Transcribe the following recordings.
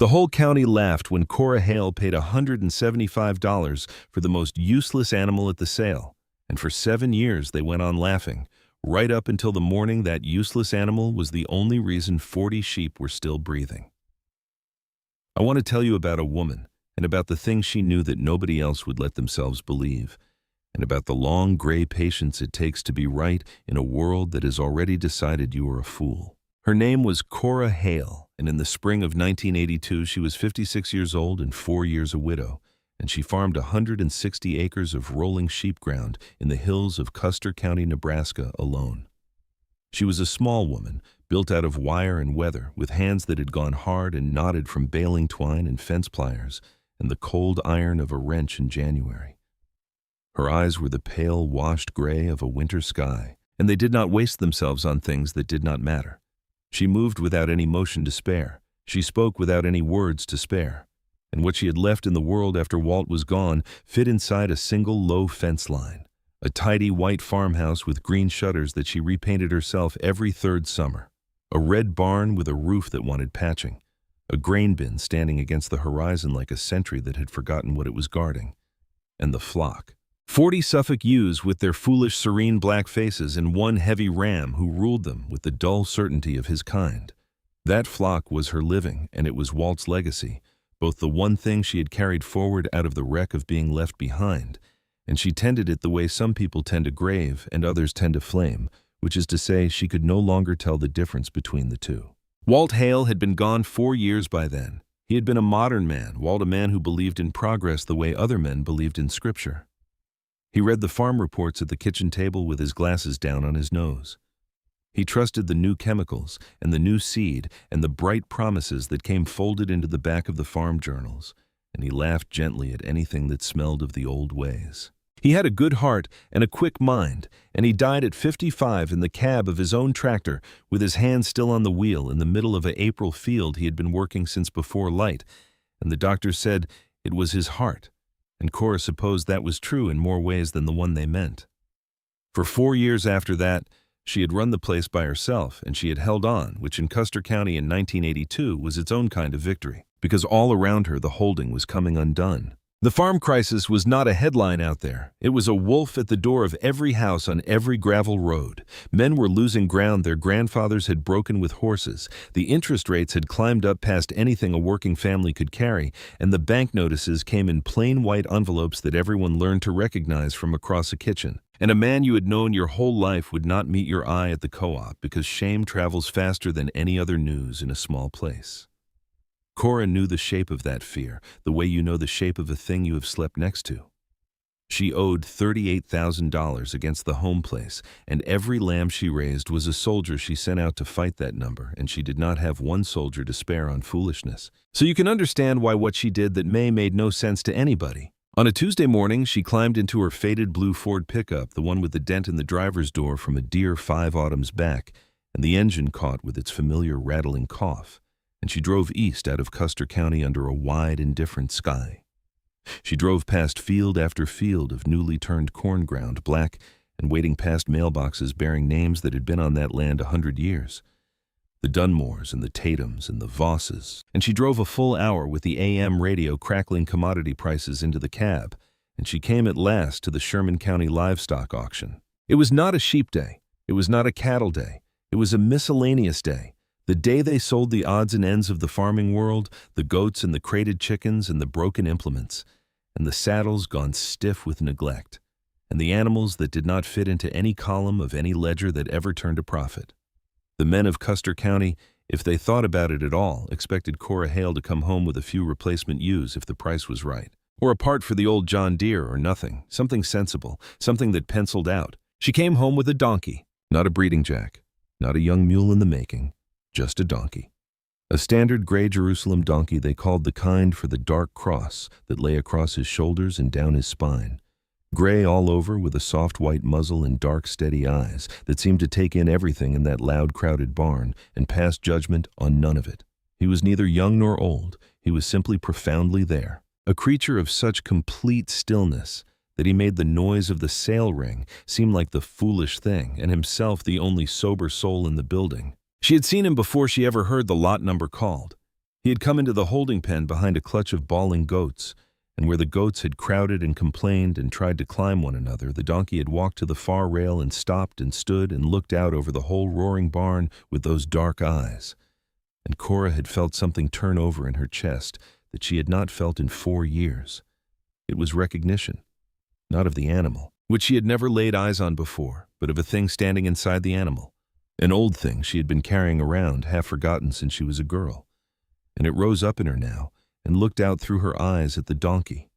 The whole county laughed when Cora Hale paid $175 for the most useless animal at the sale, and for 7 years they went on laughing, right up until the morning that useless animal was the only reason 40 sheep were still breathing. I want to tell you about a woman, and about the things she knew that nobody else would let themselves believe, and about the long gray patience it takes to be right in a world that has already decided you are a fool. Her name was Cora Hale, and in the spring of 1982 she was 56 years old and 4 years a widow, and she farmed 160 acres of rolling sheep ground in the hills of Custer County, Nebraska alone. She was a small woman, built out of wire and weather, with hands that had gone hard and knotted from baling twine and fence pliers, and the cold iron of a wrench in January. Her eyes were the pale, washed gray of a winter sky, and they did not waste themselves on things that did not matter. She moved without any motion to spare. She spoke without any words to spare. And what she had left in the world after Walt was gone fit inside a single low fence line, a tidy white farmhouse with green shutters that she repainted herself every third summer, a red barn with a roof that wanted patching, a grain bin standing against the horizon like a sentry that had forgotten what it was guarding, and the flock. 40 Suffolk ewes with their foolish, serene black faces, and one heavy ram who ruled them with the dull certainty of his kind. That flock was her living, and it was Walt's legacy, both the one thing she had carried forward out of the wreck of being left behind, and she tended it the way some people tend a grave and others tend a flame, which is to say she could no longer tell the difference between the two. Walt Hale had been gone 4 years by then. He had been a modern man, Walt a man who believed in progress the way other men believed in Scripture. He read the farm reports at the kitchen table with his glasses down on his nose. He trusted the new chemicals and the new seed and the bright promises that came folded into the back of the farm journals, and he laughed gently at anything that smelled of the old ways. He had a good heart and a quick mind, and he died at 55 in the cab of his own tractor with his hand still on the wheel in the middle of an April field he had been working since before light, and the doctor said it was his heart. And Cora supposed that was true in more ways than the one they meant. For 4 years after that, she had run the place by herself, and she had held on, which in Custer County in 1982 was its own kind of victory, because all around her the holding was coming undone. The farm crisis was not a headline out there. It was a wolf at the door of every house on every gravel road. Men were losing ground their grandfathers had broken with horses. The interest rates had climbed up past anything a working family could carry, and the bank notices came in plain white envelopes that everyone learned to recognize from across a kitchen. And a man you had known your whole life would not meet your eye at the co-op because shame travels faster than any other news in a small place. Cora knew the shape of that fear, the way you know the shape of a thing you have slept next to. She owed $38,000 against the home place, and every lamb she raised was a soldier she sent out to fight that number, and she did not have one soldier to spare on foolishness. So you can understand why what she did that made no sense to anybody. On a Tuesday morning, she climbed into her faded blue Ford pickup, the one with the dent in the driver's door from a dear 5 autumns back, and the engine caught with its familiar rattling cough, and she drove east out of Custer County under a wide, indifferent sky. She drove past field after field of newly turned corn ground, black, and waiting past mailboxes bearing names that had been on that land 100 years. The Dunmores and the Tatums and the Vosses, and she drove a full hour with the AM radio crackling commodity prices into the cab, and she came at last to the Sherman County livestock auction. It was not a sheep day. It was not a cattle day. It was a miscellaneous day. The day they sold the odds and ends of the farming world, the goats and the crated chickens and the broken implements, and the saddles gone stiff with neglect, and the animals that did not fit into any column of any ledger that ever turned a profit. The men of Custer County, if they thought about it at all, expected Cora Hale to come home with a few replacement ewes if the price was right, or a part for the old John Deere or nothing, something sensible, something that penciled out. She came home with a donkey, not a breeding jack, not a young mule in the making, just a donkey. A standard gray Jerusalem donkey they called the kind for the dark cross that lay across his shoulders and down his spine. Gray all over with a soft white muzzle and dark steady eyes that seemed to take in everything in that loud crowded barn and pass judgment on none of it. He was neither young nor old. He was simply profoundly there. A creature of such complete stillness that he made the noise of the sale ring seem like the foolish thing and himself the only sober soul in the building. She had seen him before she ever heard the lot number called. He had come into the holding pen behind a clutch of bawling goats, and where the goats had crowded and complained and tried to climb one another, the donkey had walked to the far rail and stopped and stood and looked out over the whole roaring barn with those dark eyes. And Cora had felt something turn over in her chest that she had not felt in 4 years. It was recognition, not of the animal, which she had never laid eyes on before, but of a thing standing inside the animal, an old thing she had been carrying around, half forgotten since she was a girl. And it rose up in her now and looked out through her eyes at the donkey,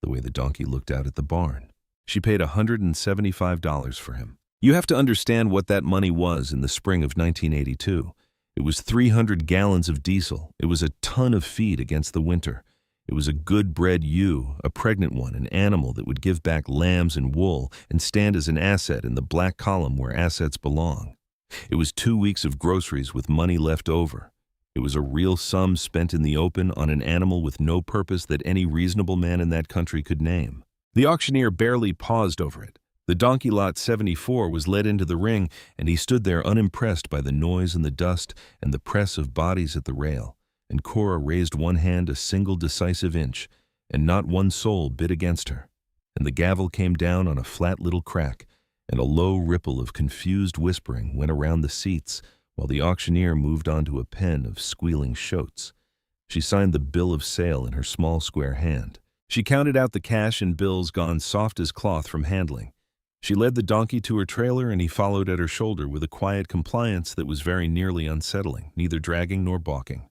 the way the donkey looked out at the barn. She paid $175 for him. You have to understand what that money was in the spring of 1982. It was 300 gallons of diesel. It was a ton of feed against the winter. It was a good-bred ewe, a pregnant one, an animal that would give back lambs and wool and stand as an asset in the black column where assets belong. It was 2 weeks of groceries with money left over. It was a real sum spent in the open on an animal with no purpose that any reasonable man in that country could name. The auctioneer barely paused over it. The donkey lot 74 was led into the ring, and he stood there unimpressed by the noise and the dust and the press of bodies at the rail. And Cora raised one hand a single decisive inch, and not one soul bid against her. And the gavel came down on a flat little crack, and a low ripple of confused whispering went around the seats, while the auctioneer moved on to a pen of squealing shoats. She signed the bill of sale in her small square hand. She counted out the cash and bills gone soft as cloth from handling. She led the donkey to her trailer, and he followed at her shoulder with a quiet compliance that was very nearly unsettling, neither dragging nor balking.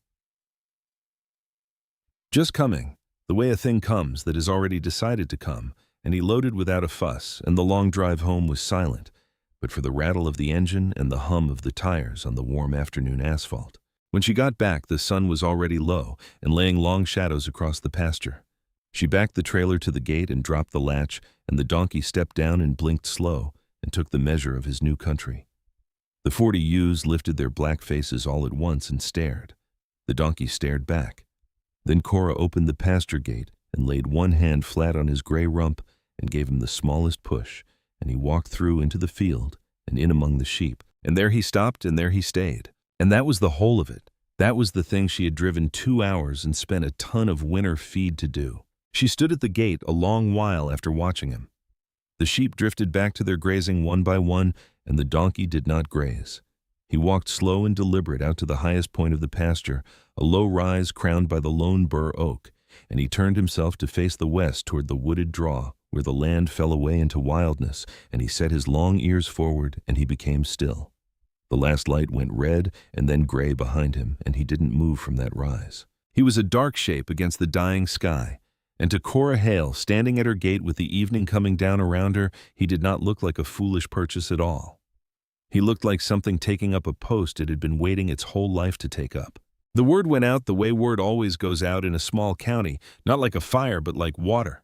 Just coming, the way a thing comes that is already decided to come, and he loaded without a fuss, and the long drive home was silent, but for the rattle of the engine and the hum of the tires on the warm afternoon asphalt. When she got back, the sun was already low and laying long shadows across the pasture. She backed the trailer to the gate and dropped the latch, and the donkey stepped down and blinked slow and took the measure of his new country. The 40 ewes lifted their black faces all at once and stared. The donkey stared back. Then Cora opened the pasture gate and laid one hand flat on his gray rump and gave him the smallest push, and he walked through into the field and in among the sheep. And there he stopped, and there he stayed. And that was the whole of it. That was the thing she had driven 2 hours and spent a ton of winter feed to do. She stood at the gate a long while after watching him. The sheep drifted back to their grazing one by one, and the donkey did not graze. He walked slow and deliberate out to the highest point of the pasture, a low rise crowned by the lone bur oak, and he turned himself to face the west toward the wooded draw, where the land fell away into wildness, and he set his long ears forward, and he became still. The last light went red and then gray behind him, and he didn't move from that rise. He was a dark shape against the dying sky, and to Cora Hale, standing at her gate with the evening coming down around her, he did not look like a foolish purchase at all. He looked like something taking up a post it had been waiting its whole life to take up. The word went out the way word always goes out in a small county, not like a fire but like water,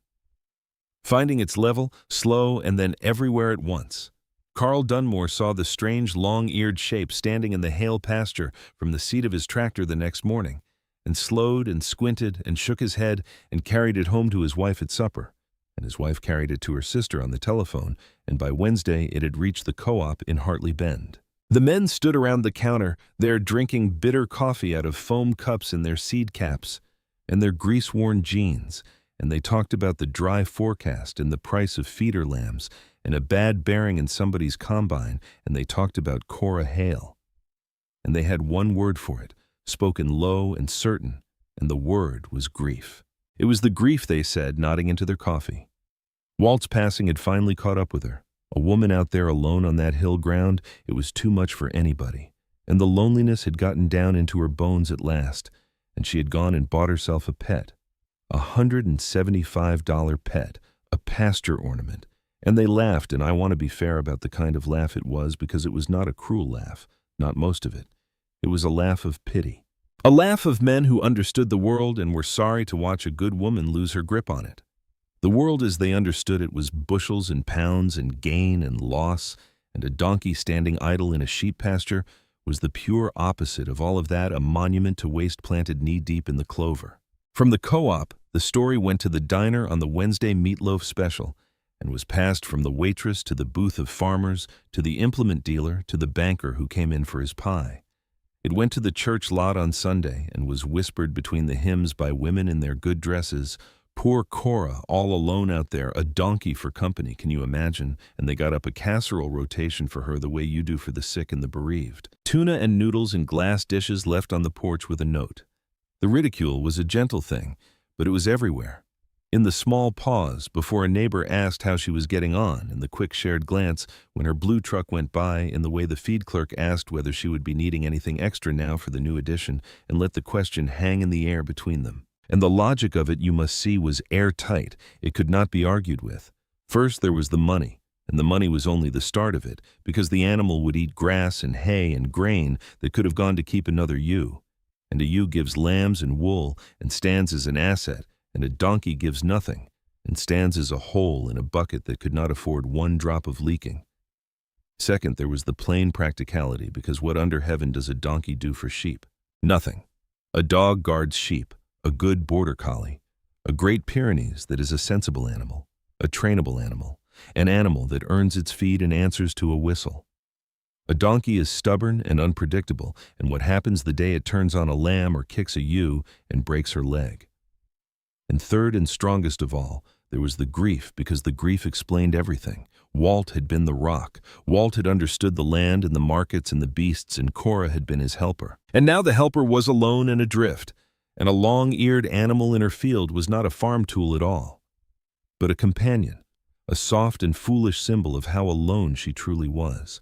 finding its level, slow, and then everywhere at once. Carl Dunmore saw the strange long-eared shape standing in the Hale pasture from the seat of his tractor the next morning, and slowed and squinted and shook his head and carried it home to his wife at supper. And his wife carried it to her sister on the telephone, and by Wednesday it had reached the co-op in Hartley Bend. The men stood around the counter, there drinking bitter coffee out of foam cups in their seed caps and their grease-worn jeans, and they talked about the dry forecast and the price of feeder lambs and a bad bearing in somebody's combine, and they talked about Cora Hale. And they had one word for it, spoken low and certain, and the word was grief. It was the grief, they said, nodding into their coffee. Walt's passing had finally caught up with her. A woman out there alone on that hill ground, it was too much for anybody. And the loneliness had gotten down into her bones at last, and she had gone and bought herself a pet. $175 pet, a pasture ornament. And they laughed, and I want to be fair about the kind of laugh it was, because it was not a cruel laugh, not most of it. It was a laugh of pity. A laugh of men who understood the world and were sorry to watch a good woman lose her grip on it. The world as they understood it was bushels and pounds and gain and loss, and a donkey standing idle in a sheep pasture was the pure opposite of all of that, a monument to waste planted knee-deep in the clover. From the co-op, the story went to the diner on the Wednesday meatloaf special, and was passed from the waitress to the booth of farmers, to the implement dealer, to the banker who came in for his pie. It went to the church lot on Sunday and was whispered between the hymns by women in their good dresses, "Poor Cora, all alone out there, a donkey for company, can you imagine?" And they got up a casserole rotation for her the way you do for the sick and the bereaved. Tuna and noodles in glass dishes left on the porch with a note. The ridicule was a gentle thing, but it was everywhere. In the small pause before a neighbor asked how she was getting on, in the quick shared glance when her blue truck went by, in the way the feed clerk asked whether she would be needing anything extra now for the new edition, and let the question hang in the air between them. And the logic of it, you must see, was airtight. It could not be argued with. First there was the money, and the money was only the start of it, because the animal would eat grass and hay and grain that could have gone to keep another ewe. And a ewe gives lambs and wool and stands as an asset, and a donkey gives nothing and stands as a hole in a bucket that could not afford one drop of leaking. Second, there was the plain practicality, because what under heaven does a donkey do for sheep? Nothing. A dog guards sheep, a good border collie, a Great Pyrenees that is a sensible animal, a trainable animal, an animal that earns its feed and answers to a whistle. A donkey is stubborn and unpredictable, and what happens the day it turns on a lamb or kicks a ewe and breaks her leg? And third and strongest of all, there was the grief, because the grief explained everything. Walt had been the rock. Walt had understood the land and the markets and the beasts, and Cora had been his helper. And now the helper was alone and adrift, and a long-eared animal in her field was not a farm tool at all, but a companion, a soft and foolish symbol of how alone she truly was.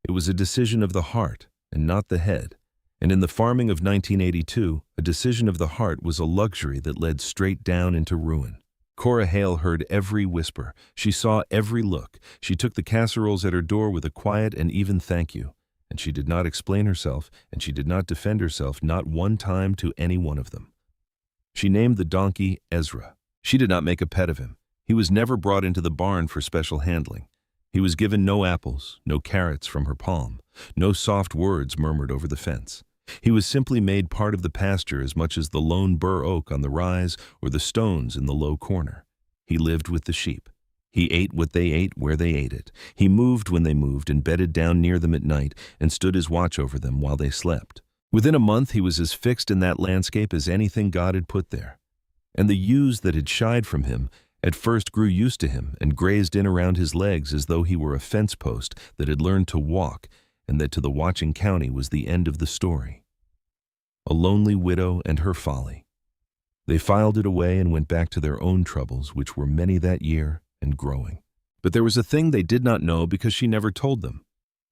It was a decision of the heart and not the head. And in the farming of 1982, a decision of the heart was a luxury that led straight down into ruin. Cora Hale heard every whisper. She saw every look. She took the casseroles at her door with a quiet and even thank you. And she did not explain herself, and she did not defend herself, not one time, to any one of them. She named the donkey Ezra. She did not make a pet of him. He was never brought into the barn for special handling. He was given no apples, no carrots from her palm, no soft words murmured over the fence. He was simply made part of the pasture as much as the lone bur oak on the rise or the stones in the low corner. He lived with the sheep. He ate what they ate where they ate it. He moved when they moved and bedded down near them at night and stood his watch over them while they slept. Within a month he was as fixed in that landscape as anything God had put there. And the ewes that had shied from him at first grew used to him and grazed in around his legs as though he were a fence post that had learned to walk, and that to the watching county was the end of the story. A lonely widow and her folly. They filed it away and went back to their own troubles, which were many that year and growing. But there was a thing they did not know because she never told them,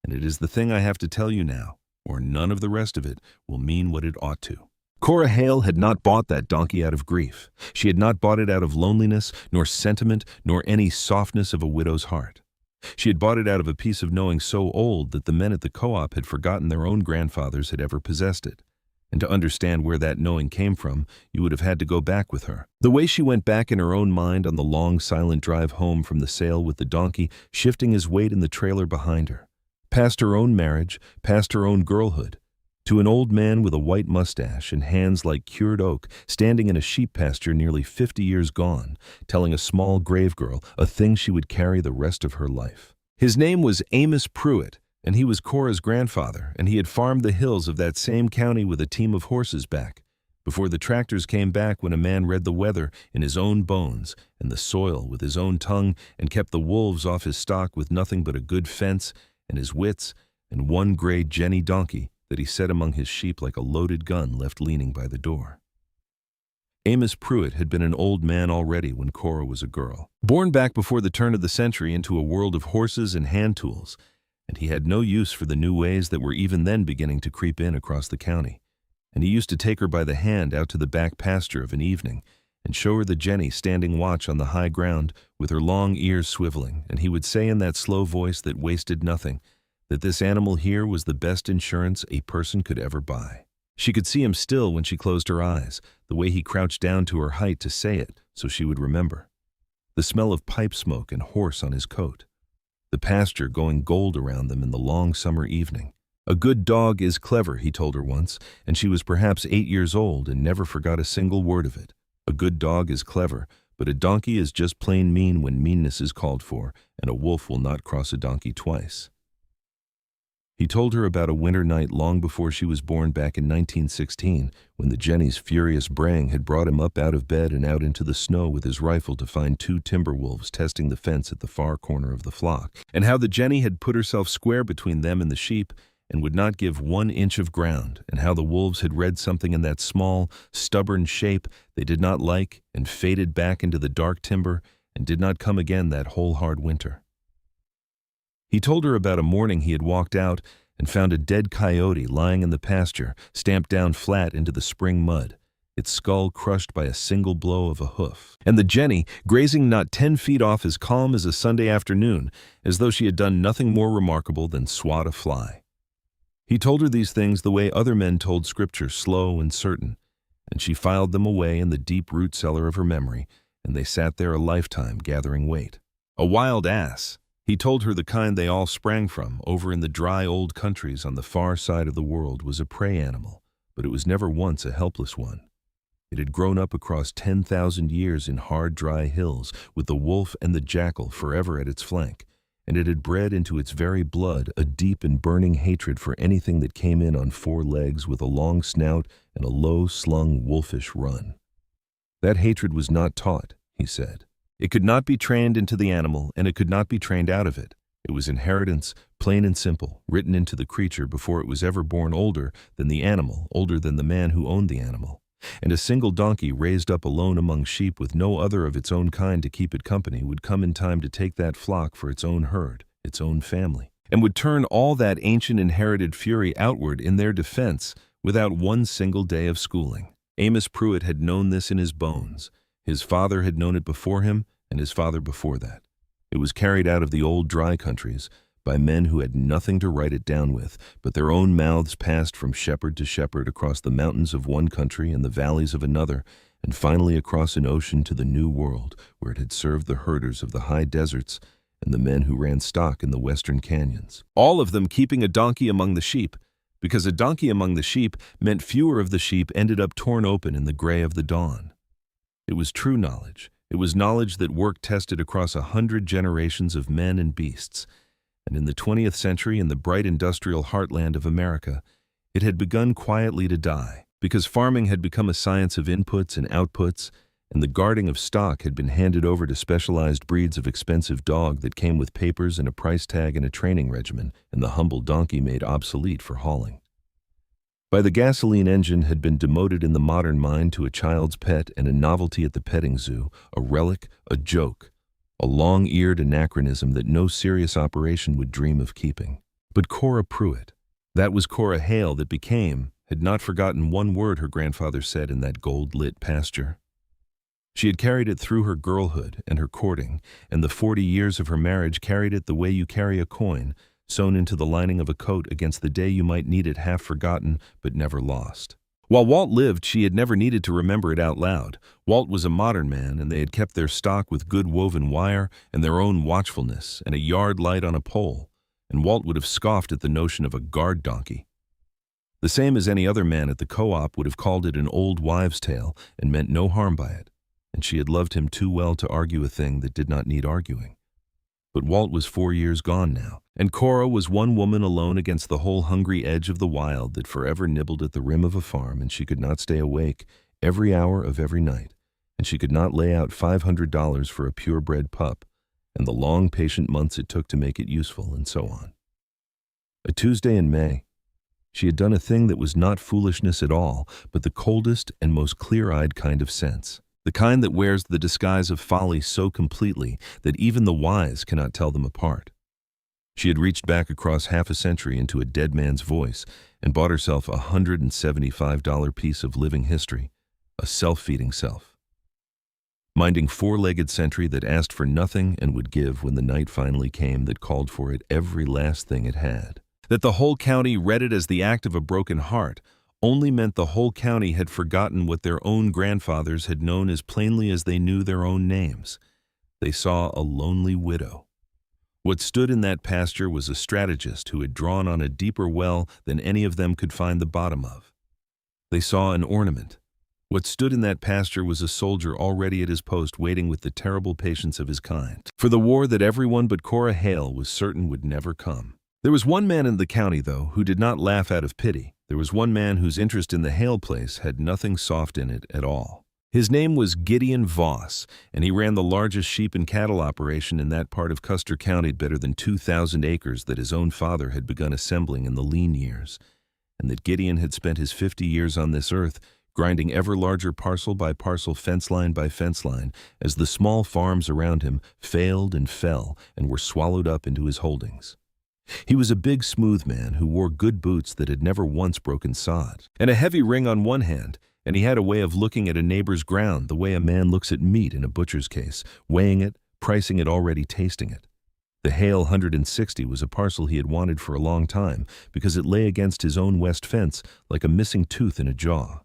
and it is the thing I have to tell you now, or none of the rest of it will mean what it ought to. Cora Hale had not bought that donkey out of grief. She had not bought it out of loneliness, nor sentiment, nor any softness of a widow's heart. She had bought it out of a piece of knowing so old that the men at the co-op had forgotten their own grandfathers had ever possessed it. And to understand where that knowing came from, you would have had to go back with her. The way she went back in her own mind on the long, silent drive home from the sale with the donkey, shifting his weight in the trailer behind her. Past her own marriage, past her own girlhood, to an old man with a white mustache and hands like cured oak, standing in a sheep pasture nearly 50 years gone, telling a small grave girl a thing she would carry the rest of her life. His name was Amos Pruitt, and he was Cora's grandfather, and he had farmed the hills of that same county with a team of horses back, before the tractors came back, when a man read the weather in his own bones and the soil with his own tongue, and kept the wolves off his stock with nothing but a good fence and his wits and one gray Jenny donkey that he set among his sheep like a loaded gun left leaning by the door. Amos Pruitt had been an old man already when Cora was a girl, born back before the turn of the century into a world of horses and hand tools, and he had no use for the new ways that were even then beginning to creep in across the county. And he used to take her by the hand out to the back pasture of an evening and show her the Jenny standing watch on the high ground with her long ears swiveling, and he would say in that slow voice that wasted nothing, that this animal here was the best insurance a person could ever buy. She could see him still when she closed her eyes, the way he crouched down to her height to say it so she would remember. The smell of pipe smoke and horse on his coat. The pasture going gold around them in the long summer evening. A good dog is clever, he told her once, and she was perhaps 8 years old and never forgot a single word of it. A good dog is clever, but a donkey is just plain mean when meanness is called for, and a wolf will not cross a donkey twice. He told her about a winter night long before she was born back in 1916, when the Jenny's furious braying had brought him up out of bed and out into the snow with his rifle to find two timber wolves testing the fence at the far corner of the flock, and how the Jenny had put herself square between them and the sheep and would not give 1 inch of ground, and how the wolves had read something in that small, stubborn shape they did not like and faded back into the dark timber and did not come again that whole hard winter. He told her about a morning he had walked out and found a dead coyote lying in the pasture, stamped down flat into the spring mud, its skull crushed by a single blow of a hoof, and the Jenny grazing not 10 feet off as calm as a Sunday afternoon, as though she had done nothing more remarkable than swat a fly. He told her these things the way other men told Scripture, slow and certain, and she filed them away in the deep root cellar of her memory, and they sat there a lifetime gathering weight. A wild ass. He told her the kind they all sprang from, over in the dry old countries on the far side of the world, was a prey animal, but it was never once a helpless one. It had grown up across 10,000 years in hard, dry hills, with the wolf and the jackal forever at its flank, and it had bred into its very blood a deep and burning hatred for anything that came in on 4 legs with a long snout and a low-slung wolfish run. That hatred was not taught, he said. It could not be trained into the animal, and it could not be trained out of it. It was inheritance, plain and simple, written into the creature before it was ever born, older than the animal, older than the man who owned the animal. And a single donkey raised up alone among sheep with no other of its own kind to keep it company would come in time to take that flock for its own herd, its own family, and would turn all that ancient inherited fury outward in their defense without 1 single day of schooling. Amos Pruitt had known this in his bones. His father had known it before him, and his father before that. It was carried out of the old dry countries by men who had nothing to write it down with, but their own mouths passed from shepherd to shepherd across the mountains of one country and the valleys of another, and finally across an ocean to the New World, where it had served the herders of the high deserts and the men who ran stock in the western canyons. All of them keeping a donkey among the sheep, because a donkey among the sheep meant fewer of the sheep ended up torn open in the gray of the dawn. It was true knowledge. It was knowledge that work tested across 100 generations of men and beasts, and in the 20th century, in the bright industrial heartland of America, it had begun quietly to die, because farming had become a science of inputs and outputs, and the guarding of stock had been handed over to specialized breeds of expensive dog that came with papers and a price tag and a training regimen, and the humble donkey made obsolete for hauling. By the gasoline engine had been demoted in the modern mind to a child's pet and a novelty at the petting zoo, a relic, a joke, a long-eared anachronism that no serious operation would dream of keeping. But Cora Pruitt, that was Cora Hale that became, had not forgotten 1 word her grandfather said in that gold-lit pasture. She had carried it through her girlhood and her courting, and the 40 years of her marriage carried it the way you carry a coin, sewn into the lining of a coat against the day you might need it, half forgotten but never lost. While Walt lived, she had never needed to remember it out loud. Walt was a modern man, and they had kept their stock with good woven wire and their own watchfulness and a yard light on a pole, and Walt would have scoffed at the notion of a guard donkey. The same as any other man at the co-op would have called it an old wives' tale and meant no harm by it, and she had loved him too well to argue a thing that did not need arguing. But Walt was 4 years gone now, and Cora was one woman alone against the whole hungry edge of the wild that forever nibbled at the rim of a farm, and she could not stay awake every hour of every night, and she could not lay out $500 for a purebred pup, and the long, patient months it took to make it useful, and so on. A Tuesday in May, she had done a thing that was not foolishness at all, but the coldest and most clear-eyed kind of sense. The kind that wears the disguise of folly so completely that even the wise cannot tell them apart. She had reached back across half a century into a dead man's voice and bought herself a $175 piece of living history, a self-feeding self. Minding 4-legged sentry that asked for nothing and would give when the night finally came that called for it every last thing it had. That the whole county read it as the act of a broken heart only meant the whole county had forgotten what their own grandfathers had known as plainly as they knew their own names. They saw a lonely widow. What stood in that pasture was a strategist who had drawn on a deeper well than any of them could find the bottom of. They saw an ornament. What stood in that pasture was a soldier already at his post waiting with the terrible patience of his kind, for the war that everyone but Cora Hale was certain would never come. There was one man in the county, though, who did not laugh out of pity. There was one man whose interest in the Hale place had nothing soft in it at all. His name was Gideon Voss, and he ran the largest sheep and cattle operation in that part of Custer County, better than 2,000 acres that his own father had begun assembling in the lean years, and that Gideon had spent his 50 years on this earth grinding ever larger parcel by parcel, fence line by fence line, as the small farms around him failed and fell and were swallowed up into his holdings. He was a big, smooth man who wore good boots that had never once broken sod, and a heavy ring on one hand, and he had a way of looking at a neighbor's ground the way a man looks at meat in a butcher's case, weighing it, pricing it, already tasting it. The Hale 160 was a parcel he had wanted for a long time because it lay against his own west fence like a missing tooth in a jaw.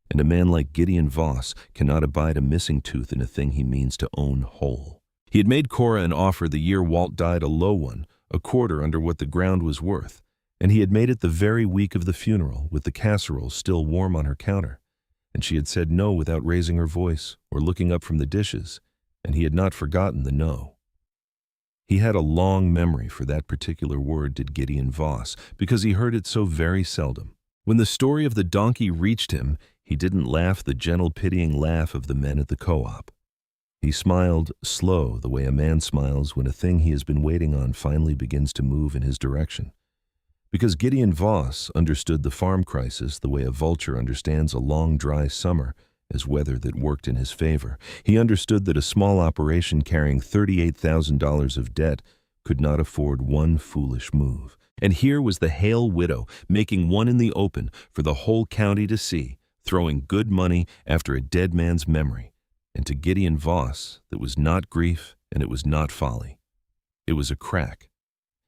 And a man like Gideon Voss cannot abide a missing tooth in a thing he means to own whole. He had made Cora an offer the year Walt died, a low one, a quarter under what the ground was worth, and he had made it the very week of the funeral, with the casserole still warm on her counter. And she had said no without raising her voice or looking up from the dishes, and he had not forgotten the no. He had a long memory for that particular word, did Gideon Voss, because he heard it so very seldom. When the story of the donkey reached him, he didn't laugh the gentle, pitying laugh of the men at the co-op. He smiled slow, the way a man smiles when a thing he has been waiting on finally begins to move in his direction. Because Gideon Voss understood the farm crisis the way a vulture understands a long, dry summer as weather that worked in his favor. He understood that a small operation carrying $38,000 of debt could not afford one foolish move. And here was the Hale widow making one in the open for the whole county to see, throwing good money after a dead man's memory. And to Gideon Voss, that was not grief and it was not folly. It was a crack.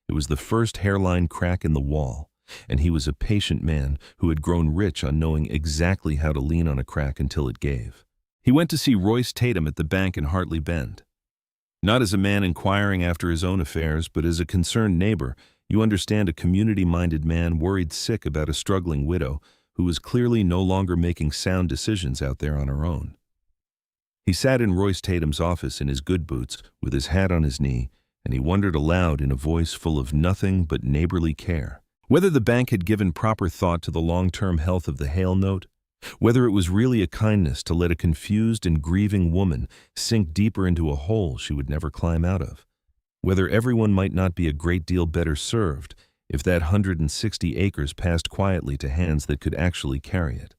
It was the first hairline crack in the wall, and he was a patient man who had grown rich on knowing exactly how to lean on a crack until it gave. He went to see Royce Tatum at the bank in Hartley Bend. Not as a man inquiring after his own affairs, but as a concerned neighbor. You understand, a community-minded man worried sick about a struggling widow who was clearly no longer making sound decisions out there on her own. He sat in Royce Tatum's office in his good boots with his hat on his knee, and he wondered aloud in a voice full of nothing but neighborly care whether the bank had given proper thought to the long-term health of the Hale note, whether it was really a kindness to let a confused and grieving woman sink deeper into a hole she would never climb out of, whether everyone might not be a great deal better served if that 160 acres passed quietly to hands that could actually carry it.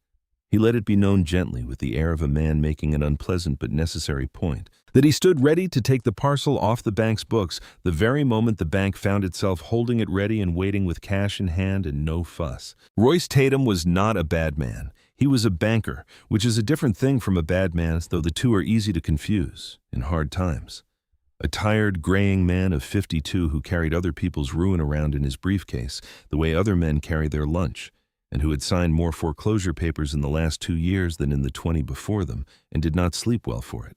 He let it be known gently, with the air of a man making an unpleasant but necessary point, that he stood ready to take the parcel off the bank's books the very moment the bank found itself holding it ready and waiting with cash in hand and no fuss. Royce Tatum was not a bad man. He was a banker, which is a different thing from a bad man, though the two are easy to confuse in hard times. A tired, graying man of 52 who carried other people's ruin around in his briefcase the way other men carry their lunch, and who had signed more foreclosure papers in the last 2 years than in the 20 before them, and did not sleep well for it.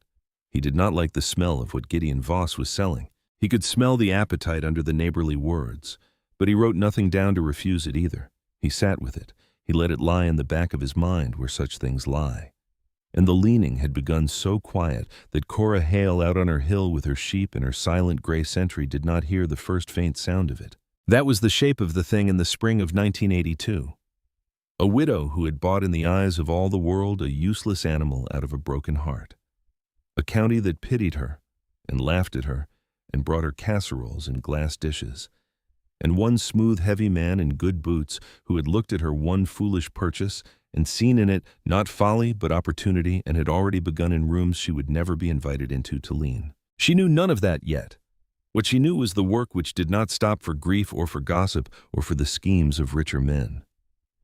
He did not like the smell of what Gideon Voss was selling. He could smell the appetite under the neighborly words, but he wrote nothing down to refuse it either. He sat with it. He let it lie in the back of his mind where such things lie. And the leaning had begun so quiet that Cora Hale out on her hill with her sheep and her silent gray sentry did not hear the first faint sound of it. That was the shape of the thing in the spring of 1982. A widow who had bought in the eyes of all the world a useless animal out of a broken heart. A county that pitied her and laughed at her and brought her casseroles and glass dishes. And one smooth, heavy man in good boots who had looked at her one foolish purchase and seen in it not folly but opportunity, and had already begun in rooms she would never be invited into to lean. She knew none of that yet. What she knew was the work which did not stop for grief or for gossip or for the schemes of richer men.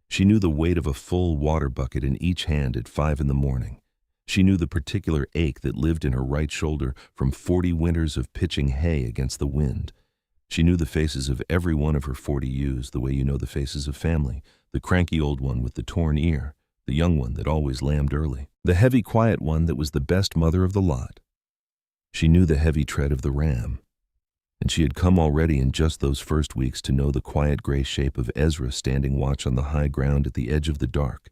She knew the weight of a full water bucket in each hand at 5 in the morning. She knew the particular ache that lived in her right shoulder from 40 winters of pitching hay against the wind. She knew the faces of every one of her 40 ewes the way you know the faces of family, the cranky old one with the torn ear, the young one that always lambed early, the heavy, quiet one that was the best mother of the lot. She knew the heavy tread of the ram. And she had come already in just those first weeks to know the quiet gray shape of Ezra standing watch on the high ground at the edge of the dark,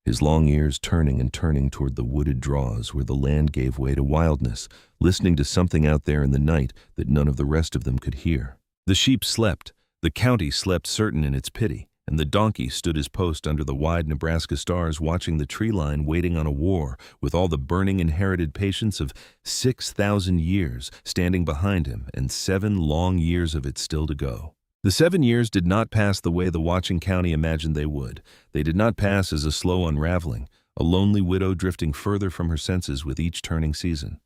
his long ears turning and turning toward the wooded draws where the land gave way to wildness, listening to something out there in the night that none of the rest of them could hear. The sheep slept, The county slept certain in its pity, and the donkey stood his post under the wide Nebraska stars watching the tree line waiting on a war with all the burning inherited patience of 6,000 years standing behind him and 7 long years of it still to go. The 7 years did not pass the way the watching county imagined they would. They did not pass as a slow unraveling, a lonely widow drifting further from her senses with each turning season.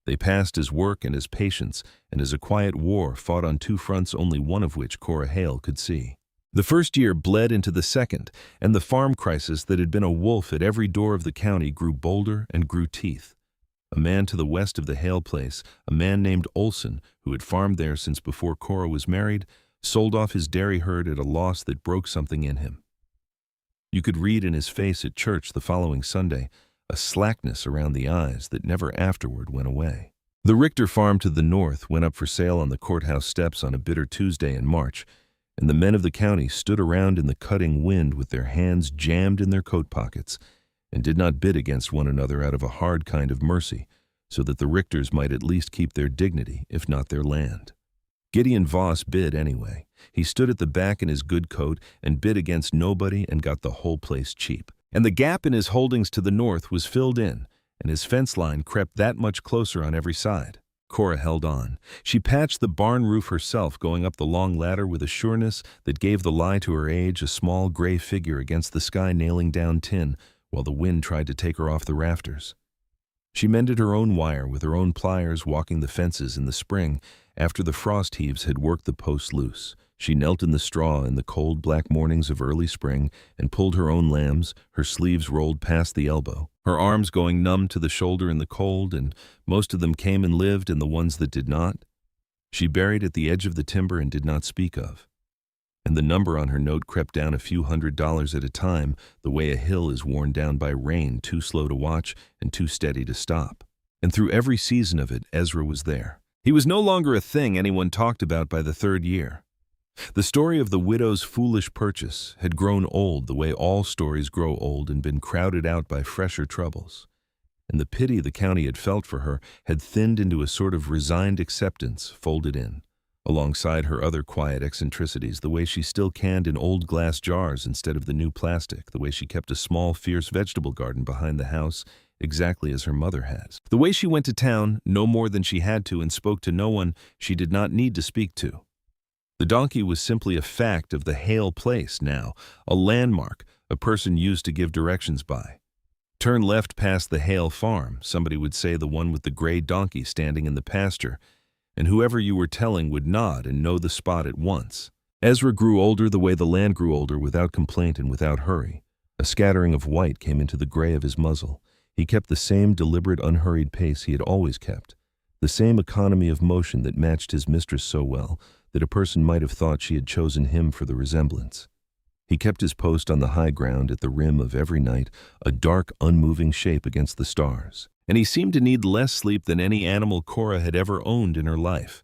They passed as work and as patience and as a quiet war fought on 2 fronts, only one of which Cora Hale could see. The first year bled into the second, and the farm crisis that had been a wolf at every door of the county grew bolder and grew teeth. A man to the west of the Hale place, a man named Olson, who had farmed there since before Cora was married, sold off his dairy herd at a loss that broke something in him. You could read in his face at church the following Sunday a slackness around the eyes that never afterward went away. The Richter farm to the north went up for sale on the courthouse steps on a bitter Tuesday in March, and the men of the county stood around in the cutting wind with their hands jammed in their coat pockets and did not bid against one another out of a hard kind of mercy, so that the Richters might at least keep their dignity, if not their land. Gideon Voss bid anyway. He stood at the back in his good coat and bid against nobody and got the whole place cheap. And the gap in his holdings to the north was filled in, and his fence line crept that much closer on every side. Cora held on. She patched the barn roof herself, going up the long ladder with a sureness that gave the lie to her age, a small gray figure against the sky nailing down tin while the wind tried to take her off the rafters. She mended her own wire with her own pliers, walking the fences in the spring after the frost heaves had worked the posts loose. She knelt in the straw in the cold black mornings of early spring and pulled her own lambs, her sleeves rolled past the elbow, her arms going numb to the shoulder in the cold, and most of them came and lived, and the ones that did not, she buried at the edge of the timber and did not speak of. And the number on her note crept down a few $100s at a time, the way a hill is worn down by rain, too slow to watch and too steady to stop. And through every season of it, Ezra was there. He was no longer a thing anyone talked about by the 3rd year. The story of the widow's foolish purchase had grown old the way all stories grow old and been crowded out by fresher troubles. And the pity the county had felt for her had thinned into a sort of resigned acceptance folded in, alongside her other quiet eccentricities, the way she still canned in old glass jars instead of the new plastic, the way she kept a small, fierce vegetable garden behind the house, exactly as her mother has, the way she went to town no more than she had to and spoke to no one she did not need to speak to. The donkey was simply a fact of the Hale place now, a landmark, a person used to give directions by. Turn left past the Hale farm, somebody would say, the one with the gray donkey standing in the pasture, and whoever you were telling would nod and know the spot at once. Ezra grew older the way the land grew older, without complaint and without hurry. A scattering of white came into the gray of his muzzle. He kept the same deliberate, unhurried pace he had always kept, the same economy of motion that matched his mistress so well that a person might have thought she had chosen him for the resemblance. He kept his post on the high ground at the rim of every night, a dark, unmoving shape against the stars, and he seemed to need less sleep than any animal Cora had ever owned in her life.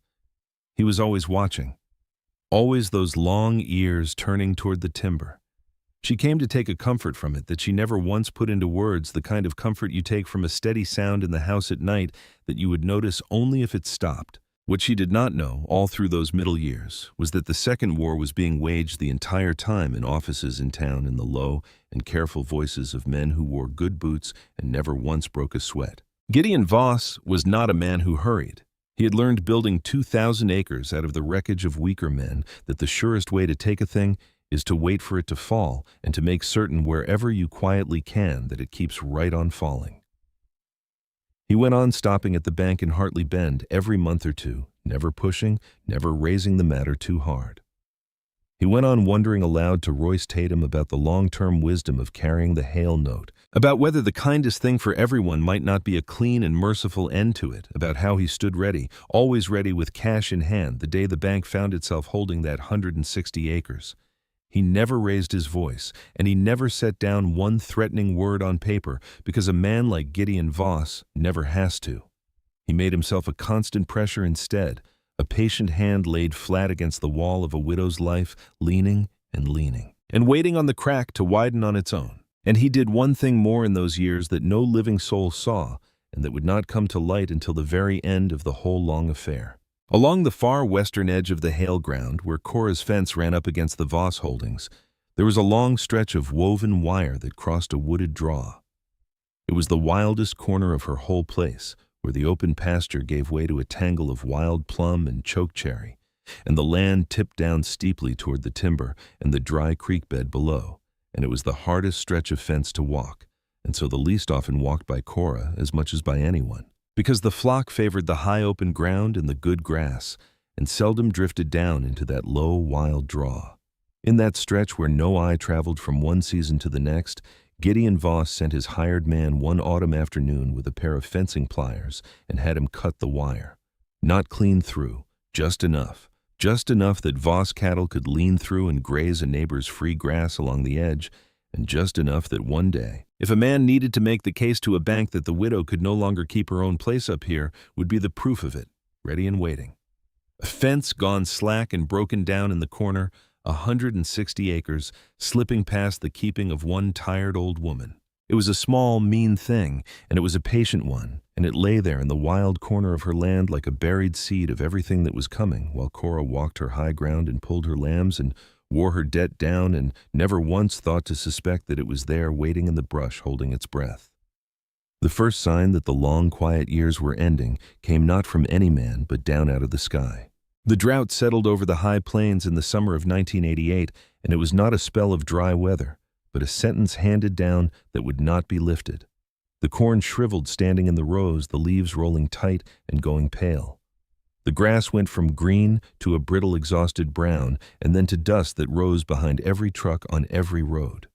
He was always watching, always those long ears turning toward the timber. She came to take a comfort from it that she never once put into words, the kind of comfort you take from a steady sound in the house at night that you would notice only if it stopped. What she did not know, all through those middle years, was that the Second War was being waged the entire time in offices in town, in the low and careful voices of men who wore good boots and never once broke a sweat. Gideon Voss was not a man who hurried. He had learned building 2,000 acres out of the wreckage of weaker men that the surest way to take a thing is to wait for it to fall and to make certain wherever you quietly can that it keeps right on falling. He went on stopping at the bank in Hartley Bend every month or two, never pushing, never raising the matter too hard. He went on wondering aloud to Royce Tatum about the long-term wisdom of carrying the Hale note, about whether the kindest thing for everyone might not be a clean and merciful end to it, about how he stood ready, always ready with cash in hand the day the bank found itself holding that 160 acres. He never raised his voice, and he never set down one threatening word on paper, because a man like Gideon Voss never has to. He made himself a constant pressure instead, a patient hand laid flat against the wall of a widow's life, leaning and waiting on the crack to widen on its own. And he did one thing more in those years that no living soul saw, and that would not come to light until the very end of the whole long affair. Along the far western edge of the Hale ground, where Cora's fence ran up against the Voss holdings, there was a long stretch of woven wire that crossed a wooded draw. It was the wildest corner of her whole place, where the open pasture gave way to a tangle of wild plum and chokecherry, and the land tipped down steeply toward the timber and the dry creek bed below, and it was the hardest stretch of fence to walk, and so the least often walked by Cora as much as by anyone, because the flock favored the high open ground and the good grass, and seldom drifted down into that low, wild draw. In that stretch where no eye traveled from one season to the next, Gideon Voss sent his hired man one autumn afternoon with a pair of fencing pliers and had him cut the wire. Not clean through, just enough that Voss cattle could lean through and graze a neighbor's free grass along the edge, and just enough that one day, if a man needed to make the case to a bank that the widow could no longer keep her own place up here, would be the proof of it, ready and waiting. A fence gone slack and broken down in the corner, 160 acres, slipping past the keeping of one tired old woman. It was a small, mean thing, and it was a patient one, and it lay there in the wild corner of her land like a buried seed of everything that was coming, while Cora walked her high ground and pulled her lambs and wore her debt down and never once thought to suspect that it was there waiting in the brush holding its breath. The first sign that the long, quiet years were ending came not from any man but down out of the sky. The drought settled over the high plains in the summer of 1988, and it was not a spell of dry weather, but a sentence handed down that would not be lifted. The corn shriveled standing in the rows, the leaves rolling tight and going pale. The grass went from green to a brittle, exhausted brown, and then to dust that rose behind every truck on every road.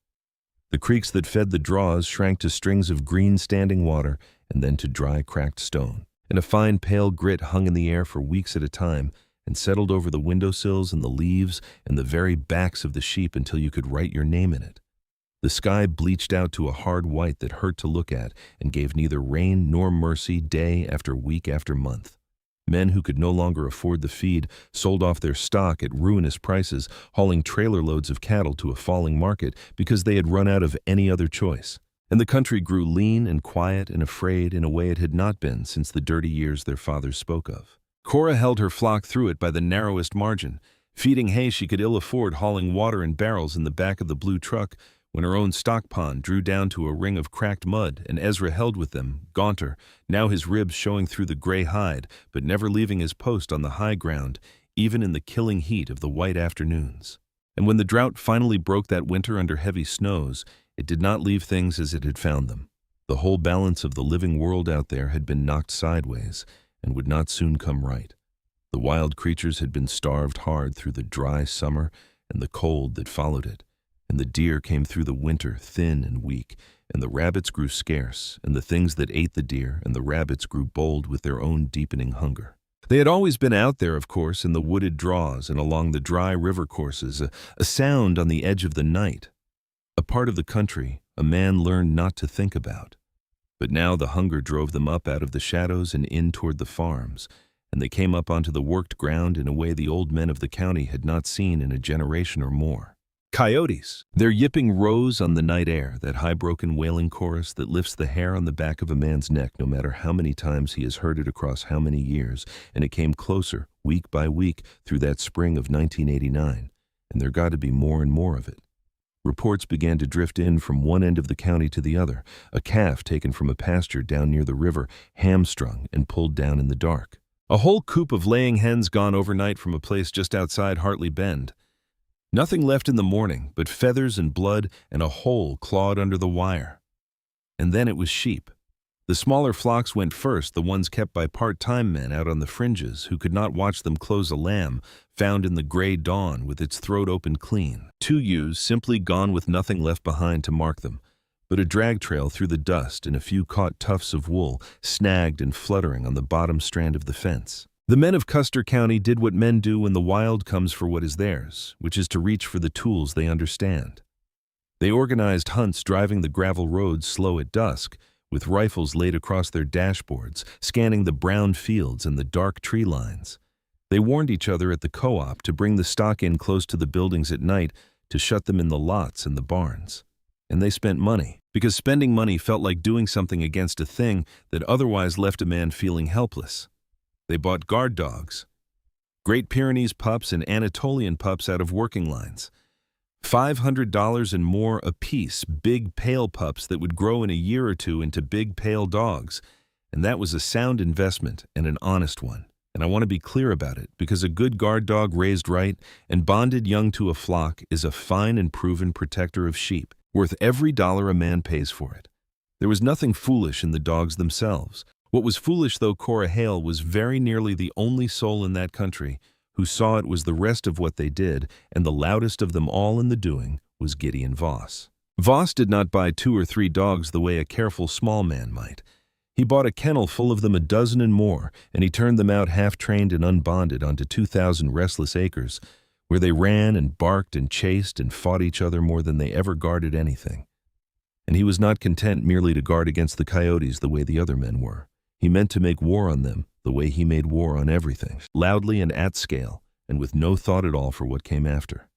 The creeks that fed the draws shrank to strings of green standing water and then to dry, cracked stone. And a fine, pale grit hung in the air for weeks at a time and settled over the windowsills and the leaves and the very backs of the sheep until you could write your name in it. The sky bleached out to a hard white that hurt to look at and gave neither rain nor mercy day after week after month. Men who could no longer afford the feed sold off their stock at ruinous prices, hauling trailer loads of cattle to a falling market because they had run out of any other choice. And the country grew lean and quiet and afraid in a way it had not been since the dirty years their fathers spoke of. Cora held her flock through it by the narrowest margin, feeding hay she could ill afford, hauling water in barrels in the back of the blue truck, when her own stock pond drew down to a ring of cracked mud, and Ezra held with them, gaunter, now his ribs showing through the gray hide, but never leaving his post on the high ground, even in the killing heat of the white afternoons. And when the drought finally broke that winter under heavy snows, it did not leave things as it had found them. The whole balance of the living world out there had been knocked sideways, and would not soon come right. The wild creatures had been starved hard through the dry summer and the cold that followed it, and the deer came through the winter thin and weak, and the rabbits grew scarce, and the things that ate the deer and the rabbits grew bold with their own deepening hunger. They had always been out there, of course, in the wooded draws and along the dry river courses, a sound on the edge of the night, a part of the country a man learned not to think about. But now the hunger drove them up out of the shadows and in toward the farms, and they came up onto the worked ground in a way the old men of the county had not seen in a generation or more. Coyotes! Their yipping rose on the night air, that high broken wailing chorus that lifts the hair on the back of a man's neck no matter how many times he has heard it across how many years, and it came closer, week by week, through that spring of 1989, and there got to be more and more of it. Reports began to drift in from one end of the county to the other, a calf taken from a pasture down near the river, hamstrung and pulled down in the dark. A whole coop of laying hens gone overnight from a place just outside Hartley Bend. Nothing left in the morning but feathers and blood and a hole clawed under the wire. And then it was sheep. The smaller flocks went first, the ones kept by part-time men out on the fringes who could not watch them close a lamb found in the gray dawn with its throat open clean. 2 ewes simply gone with nothing left behind to mark them, but a drag trail through the dust and a few caught tufts of wool snagged and fluttering on the bottom strand of the fence. The men of Custer County did what men do when the wild comes for what is theirs, which is to reach for the tools they understand. They organized hunts driving the gravel roads slow at dusk, with rifles laid across their dashboards, scanning the brown fields and the dark tree lines. They warned each other at the co-op to bring the stock in close to the buildings at night, to shut them in the lots and the barns. And they spent money, because spending money felt like doing something against a thing that otherwise left a man feeling helpless. They bought guard dogs, Great Pyrenees pups and Anatolian pups out of working lines. $500 and more apiece, big pale pups that would grow in a year or two into big pale dogs. And that was a sound investment and an honest one. And I want to be clear about it, because a good guard dog raised right and bonded young to a flock is a fine and proven protector of sheep, worth every dollar a man pays for it. There was nothing foolish in the dogs themselves. What was foolish, though, Cora Hale was very nearly the only soul in that country who saw it was the rest of what they did, and the loudest of them all in the doing was Gideon Voss. Voss did not buy 2 or 3 dogs the way a careful small man might. He bought a kennel full of them, a dozen and more, and he turned them out half-trained and unbonded onto 2,000 restless acres, where they ran and barked and chased and fought each other more than they ever guarded anything. And he was not content merely to guard against the coyotes the way the other men were. He meant to make war on them the way he made war on everything, loudly and at scale, and with no thought at all for what came after.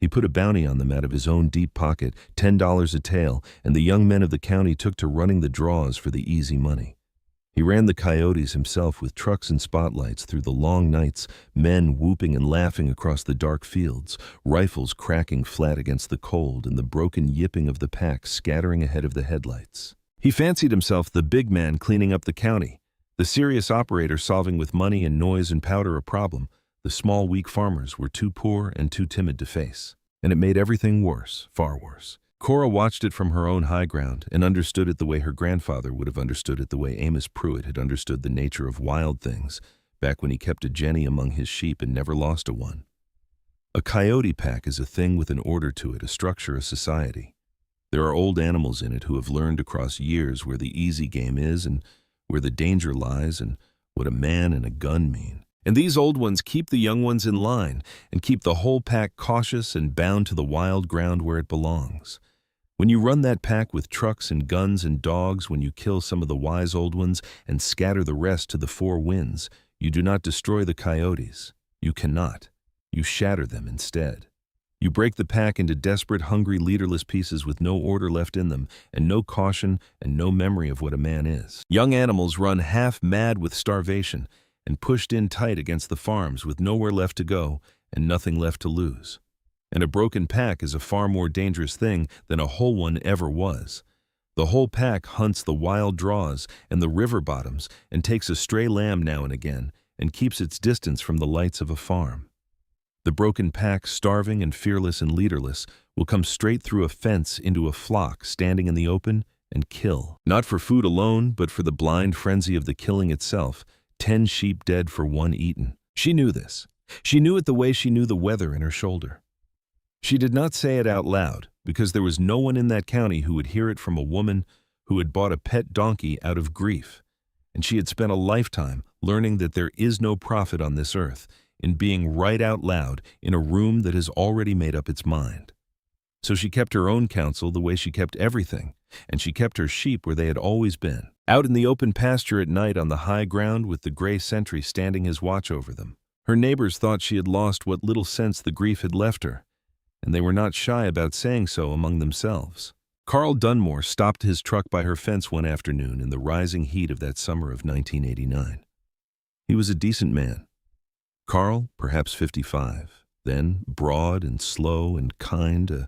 He put a bounty on them out of his own deep pocket, $10 a tail, and the young men of the county took to running the draws for the easy money. He ran the coyotes himself with trucks and spotlights through the long nights, men whooping and laughing across the dark fields, rifles cracking flat against the cold, and the broken yipping of the pack scattering ahead of the headlights. He fancied himself the big man cleaning up the county, the serious operator solving with money and noise and powder a problem the small, weak farmers were too poor and too timid to face. And it made everything worse, far worse. Cora watched it from her own high ground and understood it the way her grandfather would have understood it, the way Amos Pruitt had understood the nature of wild things back when he kept a jenny among his sheep and never lost a one. A coyote pack is a thing with an order to it, a structure, a society. There are old animals in it who have learned across years where the easy game is and where the danger lies and what a man and a gun mean. And these old ones keep the young ones in line and keep the whole pack cautious and bound to the wild ground where it belongs. When you run that pack with trucks and guns and dogs, when you kill some of the wise old ones and scatter the rest to the 4 winds, you do not destroy the coyotes. You cannot. You shatter them instead. You break the pack into desperate, hungry, leaderless pieces with no order left in them, and no caution and no memory of what a man is. Young animals run half mad with starvation and pushed in tight against the farms with nowhere left to go and nothing left to lose. And a broken pack is a far more dangerous thing than a whole one ever was. The whole pack hunts the wild draws and the river bottoms and takes a stray lamb now and again and keeps its distance from the lights of a farm. The broken pack, starving and fearless and leaderless, will come straight through a fence into a flock standing in the open and kill, not for food alone, but for the blind frenzy of the killing itself. 10 sheep dead for 1 eaten. She knew this. She knew it the way she knew the weather in her shoulder. She did not say it out loud, because there was no one in that county who would hear it from a woman who had bought a pet donkey out of grief, and she had spent a lifetime learning that there is no profit on this earth in being right out loud in a room that has already made up its mind. So she kept her own counsel the way she kept everything, and she kept her sheep where they had always been, out in the open pasture at night on the high ground with the gray sentry standing his watch over them. Her neighbors thought she had lost what little sense the grief had left her, and they were not shy about saying so among themselves. Carl Dunmore stopped his truck by her fence one afternoon in the rising heat of that summer of 1989. He was a decent man. Carl, perhaps 55, then broad and slow and kind, a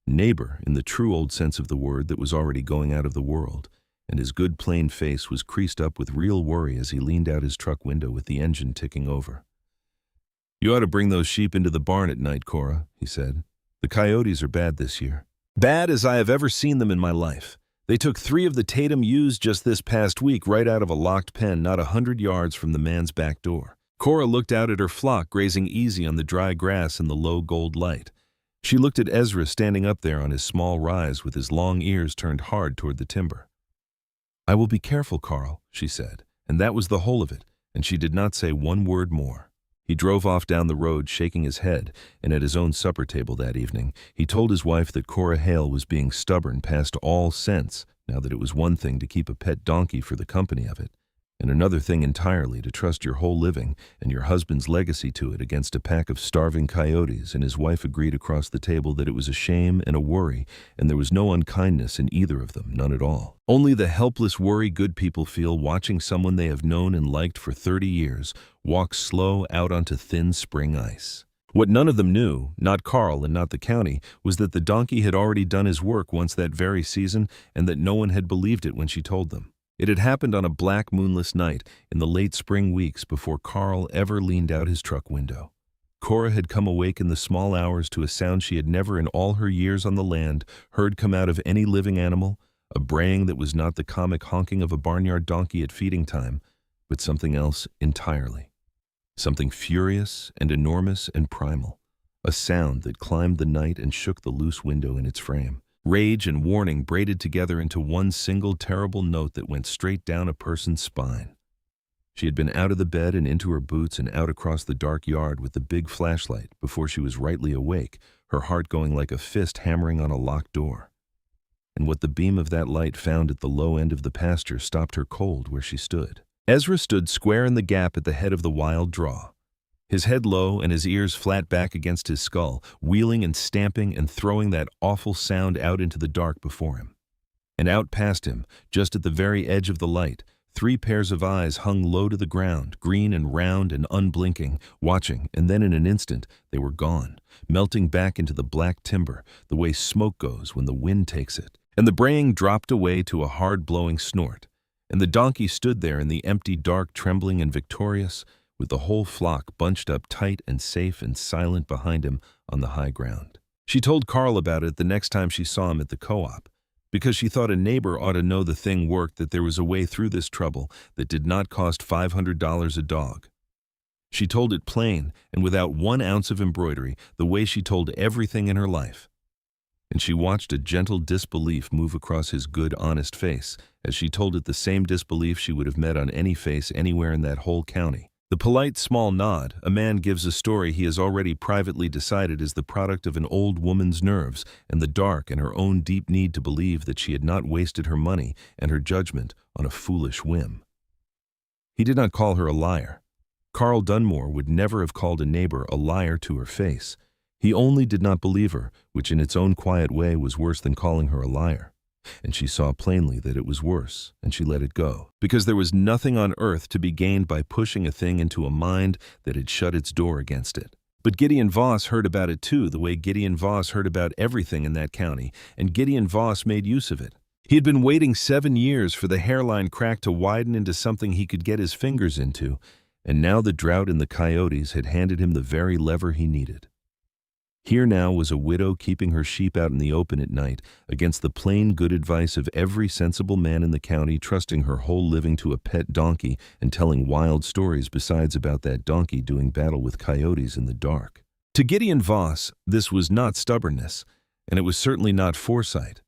neighbor in the true old sense of the word that was already going out of the world, and his good plain face was creased up with real worry as he leaned out his truck window with the engine ticking over. "You ought to bring those sheep into the barn at night, Cora," he said. "The coyotes are bad this year. Bad as I have ever seen them in my life. They took 3 of the Tatum ewes just this past week right out of a locked pen not 100 yards from the man's back door." Cora looked out at her flock grazing easy on the dry grass in the low gold light. She looked at Ezra standing up there on his small rise with his long ears turned hard toward the timber. "I will be careful, Carl," she said, and that was the whole of it, and she did not say one word more. He drove off down the road shaking his head, and at his own supper table that evening, he told his wife that Cora Hale was being stubborn past all sense, now that it was one thing to keep a pet donkey for the company of it, and another thing entirely to trust your whole living and your husband's legacy to it against a pack of starving coyotes, and his wife agreed across the table that it was a shame and a worry, and there was no unkindness in either of them, none at all. Only the helpless worry good people feel watching someone they have known and liked for 30 years walk slow out onto thin spring ice. What none of them knew, not Carl and not the county, was that the donkey had already done his work once that very season, and that no one had believed it when she told them. It had happened on a black moonless night in the late spring weeks before Carl ever leaned out his truck window. Cora had come awake in the small hours to a sound she had never in all her years on the land heard come out of any living animal, a braying that was not the comic honking of a barnyard donkey at feeding time, but something else entirely. Something furious and enormous and primal, a sound that climbed the night and shook the loose window in its frame. Rage and warning braided together into one single terrible note that went straight down a person's spine. She had been out of the bed and into her boots and out across the dark yard with the big flashlight before she was rightly awake, her heart going like a fist hammering on a locked door. And what the beam of that light found at the low end of the pasture stopped her cold where she stood. Ezra stood square in the gap at the head of the wild draw, his head low and his ears flat back against his skull, wheeling and stamping and throwing that awful sound out into the dark before him. And out past him, just at the very edge of the light, 3 pairs of eyes hung low to the ground, green and round and unblinking, watching, and then in an instant they were gone, melting back into the black timber, the way smoke goes when the wind takes it. And the braying dropped away to a hard-blowing snort, and the donkey stood there in the empty dark, trembling and victorious, with the whole flock bunched up tight and safe and silent behind him on the high ground. She told Carl about it the next time she saw him at the co-op, because she thought a neighbor ought to know the thing worked, that there was a way through this trouble that did not cost $500 a dog. She told it plain and without 1 ounce of embroidery, the way she told everything in her life. And she watched a gentle disbelief move across his good, honest face as she told it the same disbelief she would have met on any face anywhere in that whole county. The polite small nod a man gives a story he has already privately decided is the product of an old woman's nerves and the dark and her own deep need to believe that she had not wasted her money and her judgment on a foolish whim. He did not call her a liar. Carl Dunmore would never have called a neighbor a liar to her face. He only did not believe her, which in its own quiet way was worse than calling her a liar. And she saw plainly that it was worse, and she let it go, because there was nothing on earth to be gained by pushing a thing into a mind that had shut its door against it. But Gideon Voss heard about it too, the way Gideon Voss heard about everything in that county, and Gideon Voss made use of it. He had been waiting 7 years for the hairline crack to widen into something he could get his fingers into, and now the drought in the Coyotes had handed him the very lever he needed. Here now was a widow keeping her sheep out in the open at night against the plain good advice of every sensible man in the county, trusting her whole living to a pet donkey and telling wild stories besides about that donkey doing battle with coyotes in the dark. To Gideon Voss, this was not stubbornness, and it was certainly not foresight.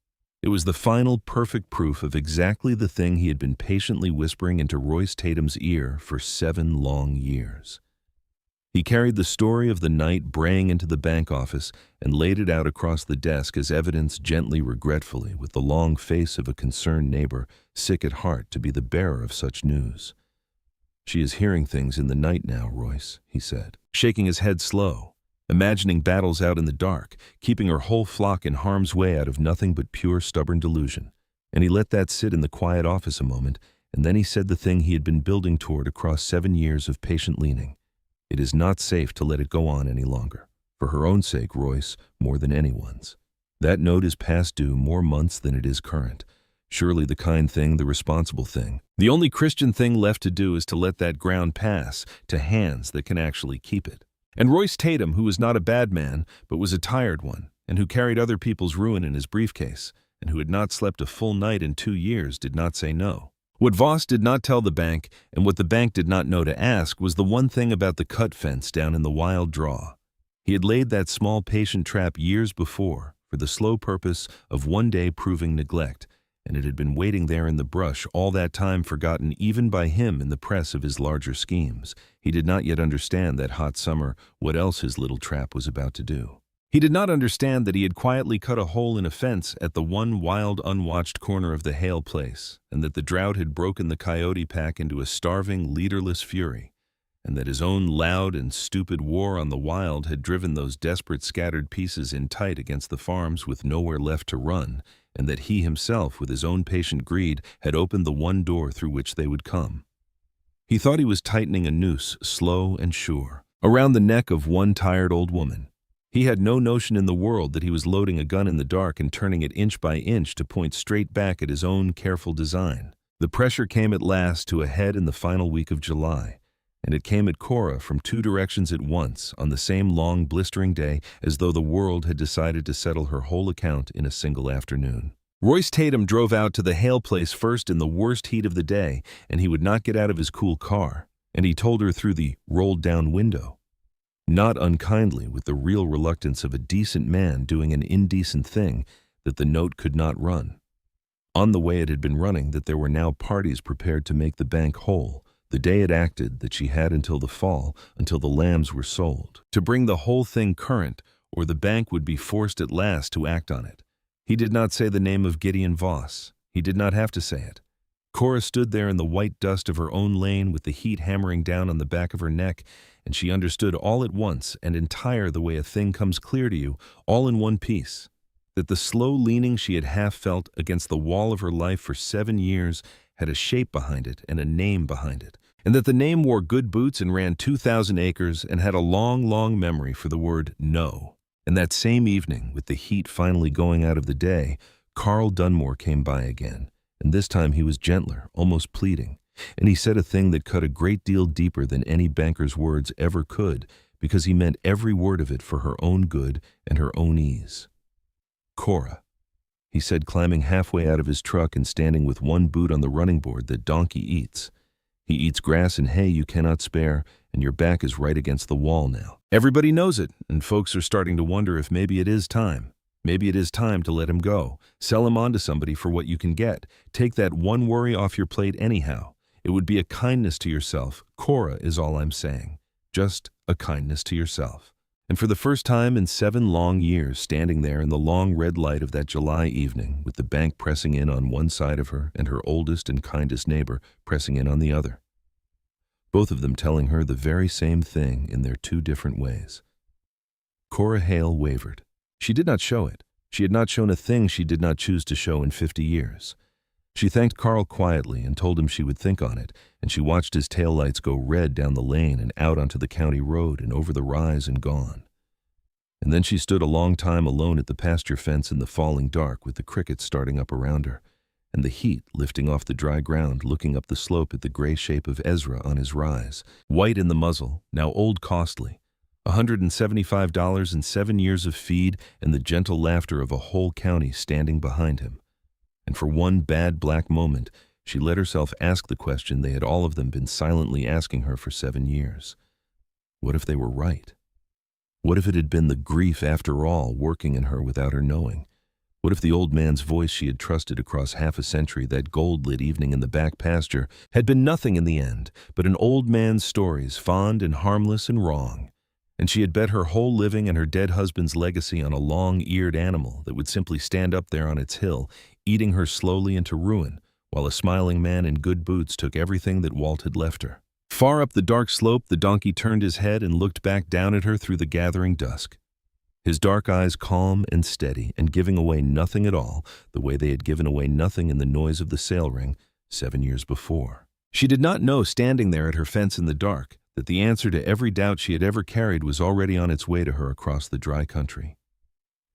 It was the final perfect proof of exactly the thing he had been patiently whispering into Royce Tatum's ear for 7 long years. He carried the story of the night braying into the bank office and laid it out across the desk as evidence, gently, regretfully, with the long face of a concerned neighbor, sick at heart to be the bearer of such news. "She is hearing things in the night now, Royce," he said, shaking his head slow, imagining battles out in the dark, keeping her whole flock in harm's way out of nothing but pure stubborn delusion. And he let that sit in the quiet office a moment, and then he said the thing he had been building toward across 7 years of patient leaning. "It is not safe to let it go on any longer. For her own sake, Royce, more than anyone's. That note is past due more months than it is current. Surely the kind thing, the responsible thing. The only Christian thing left to do is to let that ground pass to hands that can actually keep it." And Royce Tatum, who was not a bad man, but was a tired one, and who carried other people's ruin in his briefcase, and who had not slept a full night in 2 years, did not say no. What Voss did not tell the bank, and what the bank did not know to ask, was the one thing about the cut fence down in the wild draw. He had laid that small patient trap years before, for the slow purpose of one day proving neglect, and it had been waiting there in the brush all that time, forgotten even by him in the press of his larger schemes. He did not yet understand that hot summer what else his little trap was about to do. He did not understand that he had quietly cut a hole in a fence at the one wild, unwatched corner of the Hale place, and that the drought had broken the coyote pack into a starving, leaderless fury, and that his own loud and stupid war on the wild had driven those desperate scattered pieces in tight against the farms with nowhere left to run, and that he himself, with his own patient greed, had opened the one door through which they would come. He thought he was tightening a noose, slow and sure, around the neck of one tired old woman. He had no notion in the world that he was loading a gun in the dark and turning it inch by inch to point straight back at his own careful design. The pressure came at last to a head in the final week of July, and it came at Cora from two directions at once on the same long, blistering day, as though the world had decided to settle her whole account in a single afternoon. Royce Tatum drove out to the Hale place first in the worst heat of the day, and he would not get out of his cool car, and he told her through the rolled-down window, not unkindly, with the real reluctance of a decent man doing an indecent thing, that the note could not run. On the way it had been running, that there were now parties prepared to make the bank whole. The day it acted, that she had until the fall, until the lambs were sold, to bring the whole thing current, or the bank would be forced at last to act on it. He did not say the name of Gideon Voss. He did not have to say it. Cora stood there in the white dust of her own lane with the heat hammering down on the back of her neck, and she understood all at once and entire the way a thing comes clear to you, all in one piece, that the slow leaning she had half felt against the wall of her life for 7 years had a shape behind it and a name behind it, and that the name wore good boots and ran 2,000 acres and had a long, long memory for the word no. And that same evening, with the heat finally going out of the day, Carl Dunmore came by again, and this time he was gentler, almost pleading, and he said a thing that cut a great deal deeper than any banker's words ever could, because he meant every word of it for her own good and her own ease. "Cora," he said, climbing halfway out of his truck and standing with one boot on the running board, "that donkey eats. He eats grass and hay you cannot spare, and your back is right against the wall now. Everybody knows it, and folks are starting to wonder if maybe it is time. Maybe it is time to let him go. Sell him on to somebody for what you can get. Take that one worry off your plate anyhow. It would be a kindness to yourself. Cora, is all I'm saying. Just a kindness to yourself." And for the first time in 7 long years, standing there in the long red light of that July evening, with the bank pressing in on one side of her and her oldest and kindest neighbor pressing in on the other, both of them telling her the very same thing in their 2 different ways, Cora Hale wavered. She did not show it. She had not shown a thing she did not choose to show in 50 years. She thanked Carl quietly and told him she would think on it, and she watched his taillights go red down the lane and out onto the county road and over the rise and gone. And then she stood a long time alone at the pasture fence in the falling dark, with the crickets starting up around her, and the heat lifting off the dry ground, looking up the slope at the gray shape of Ezra on his rise, white in the muzzle, now old costly, $175 and 7 years of feed, and the gentle laughter of a whole county standing behind him. And for one bad black moment, she let herself ask the question they had all of them been silently asking her for 7 years. What if they were right? What if it had been the grief, after all, working in her without her knowing? What if the old man's voice she had trusted across half a century, that gold-lit evening in the back pasture, had been nothing in the end, but an old man's stories, fond and harmless and wrong? And she had bet her whole living and her dead husband's legacy on a long-eared animal that would simply stand up there on its hill, eating her slowly into ruin, while a smiling man in good boots took everything that Walt had left her. Far up the dark slope, the donkey turned his head and looked back down at her through the gathering dusk, his dark eyes calm and steady and giving away nothing at all, the way they had given away nothing in the noise of the sail ring 7 years before. She did not know, standing there at her fence in the dark, that the answer to every doubt she had ever carried was already on its way to her across the dry country.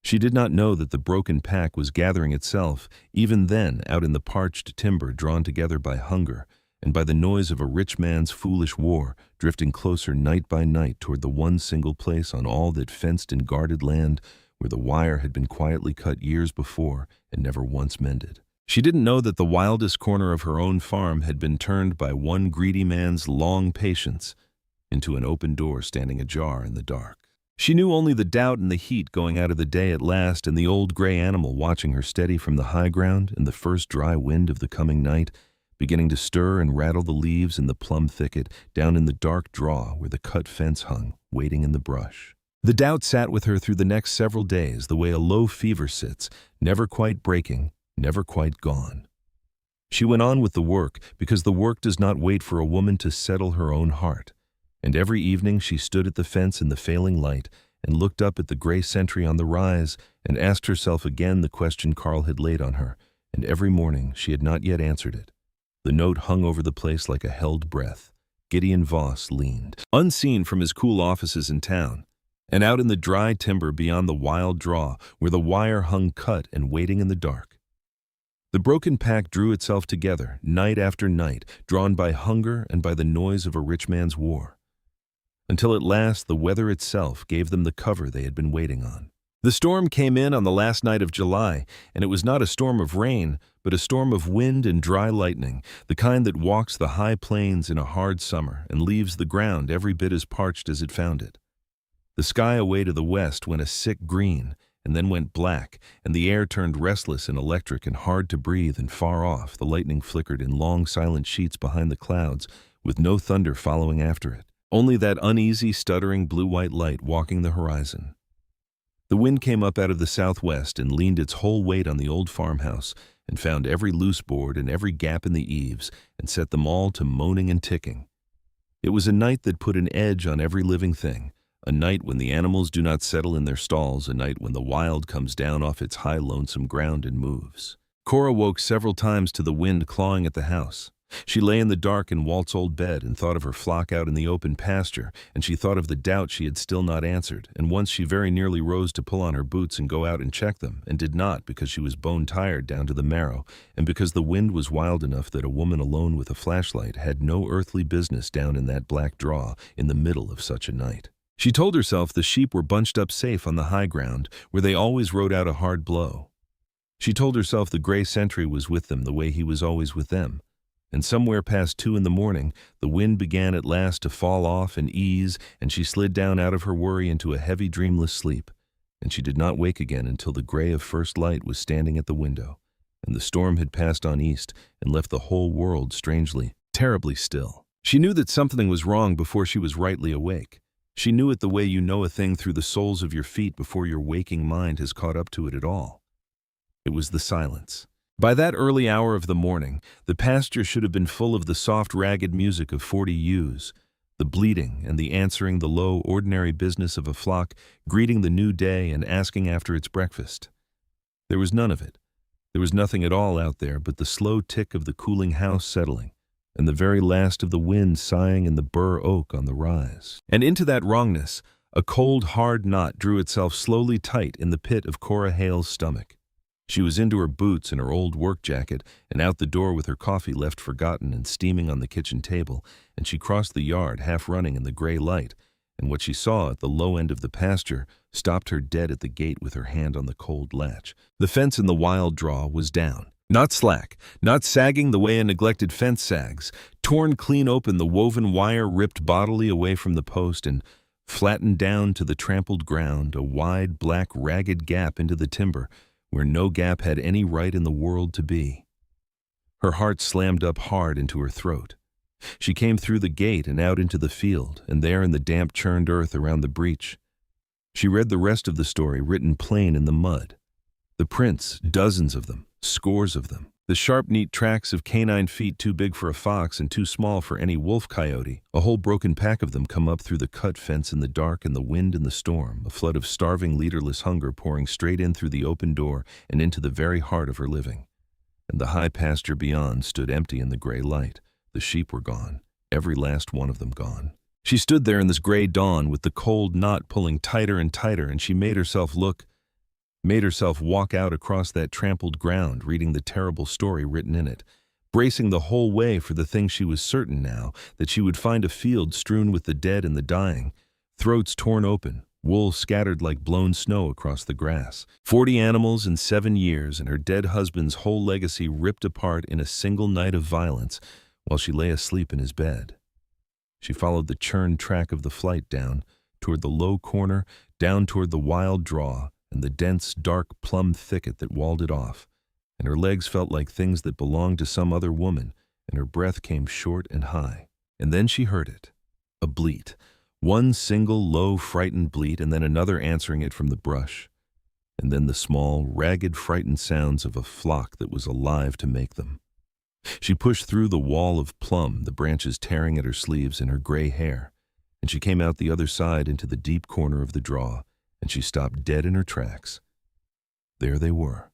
She did not know that the broken pack was gathering itself, even then, out in the parched timber drawn together by hunger and by the noise of a rich man's foolish war, drifting closer night by night toward the one single place on all that fenced and guarded land where the wire had been quietly cut years before and never once mended. She didn't know that the wildest corner of her own farm had been turned by one greedy man's long patience into an open door standing ajar in the dark. She knew only the doubt and the heat going out of the day at last, and the old gray animal watching her steady from the high ground and the first dry wind of the coming night, beginning to stir and rattle the leaves in the plum thicket down in the dark draw where the cut fence hung, waiting in the brush. The doubt sat with her through the next several days the way a low fever sits, never quite breaking, never quite gone. She went on with the work because the work does not wait for a woman to settle her own heart. And every evening she stood at the fence in the failing light and looked up at the gray sentry on the rise and asked herself again the question Carl had laid on her, and every morning she had not yet answered it. The note hung over the place like a held breath. Gideon Voss leaned, unseen from his cool offices in town, and out in the dry timber beyond the wild draw where the wire hung cut and waiting in the dark. The broken pack drew itself together, night after night, drawn by hunger and by the noise of a rich man's war, until at last the weather itself gave them the cover they had been waiting on. The storm came in on the last night of July, and it was not a storm of rain, but a storm of wind and dry lightning, the kind that walks the high plains in a hard summer and leaves the ground every bit as parched as it found it. The sky away to the west went a sick green, and then went black, and the air turned restless and electric and hard to breathe, and far off the lightning flickered in long silent sheets behind the clouds, with no thunder following after it, only that uneasy, stuttering blue-white light walking the horizon. The wind came up out of the southwest and leaned its whole weight on the old farmhouse, and found every loose board and every gap in the eaves, and set them all to moaning and ticking. It was a night that put an edge on every living thing, a night when the animals do not settle in their stalls, a night when the wild comes down off its high lonesome ground and moves. Cora woke several times to the wind clawing at the house. She lay in the dark in Walt's old bed and thought of her flock out in the open pasture, and she thought of the doubt she had still not answered, and once she very nearly rose to pull on her boots and go out and check them, and did not because she was bone-tired down to the marrow, and because the wind was wild enough that a woman alone with a flashlight had no earthly business down in that black draw in the middle of such a night. She told herself the sheep were bunched up safe on the high ground, where they always rode out a hard blow. She told herself the gray sentry was with them the way he was always with them. And somewhere past 2 in the morning, the wind began at last to fall off and ease, and she slid down out of her worry into a heavy, dreamless sleep. And she did not wake again until the gray of first light was standing at the window, and the storm had passed on east and left the whole world strangely, terribly still. She knew that something was wrong before she was rightly awake. She knew it the way you know a thing through the soles of your feet before your waking mind has caught up to it at all. It was the silence. By that early hour of the morning, the pasture should have been full of the soft, ragged music of 40 ewes, the bleating and the answering the low, ordinary business of a flock, greeting the new day and asking after its breakfast. There was none of it. There was nothing at all out there but the slow tick of the cooling house settling, and the very last of the wind sighing in the bur oak on the rise. And into that wrongness, a cold, hard knot drew itself slowly tight in the pit of Cora Hale's stomach. She was into her boots and her old work jacket, and out the door with her coffee left forgotten and steaming on the kitchen table, and she crossed the yard half running in the gray light, and what she saw at the low end of the pasture stopped her dead at the gate with her hand on the cold latch. The fence in the wild draw was down. Not slack, not sagging the way a neglected fence sags, torn clean open, the woven wire ripped bodily away from the post and flattened down to the trampled ground, a wide, black, ragged gap into the timber, where no gap had any right in the world to be. Her heart slammed up hard into her throat. She came through the gate and out into the field, and there in the damp churned earth around the breach, she read the rest of the story written plain in the mud. The prints, dozens of them, scores of them. The sharp, neat tracks of canine feet too big for a fox and too small for any wolf coyote. A whole broken pack of them come up through the cut fence in the dark and the wind and the storm, a flood of starving, leaderless hunger pouring straight in through the open door and into the very heart of her living. And the high pasture beyond stood empty in the gray light. The sheep were gone, every last one of them gone. She stood there in this gray dawn with the cold knot pulling tighter and tighter, and she made herself walk out across that trampled ground, reading the terrible story written in it, bracing the whole way for the thing she was certain now, that she would find a field strewn with the dead and the dying, throats torn open, wool scattered like blown snow across the grass. 40 animals in 7 years, and her dead husband's whole legacy ripped apart in a single night of violence while she lay asleep in his bed. She followed the churned track of the flight down, toward the low corner, down toward the wild draw, and the dense, dark plum thicket that walled it off, and her legs felt like things that belonged to some other woman, and her breath came short and high. And then she heard it, a bleat, One single, low, frightened bleat, and then another answering it from the brush. And then the small, ragged, frightened sounds of a flock that was alive to make them. She pushed through the wall of plum, the branches tearing at her sleeves and her gray hair, and she came out the other side into the deep corner of the draw, and she stopped dead in her tracks. There they were,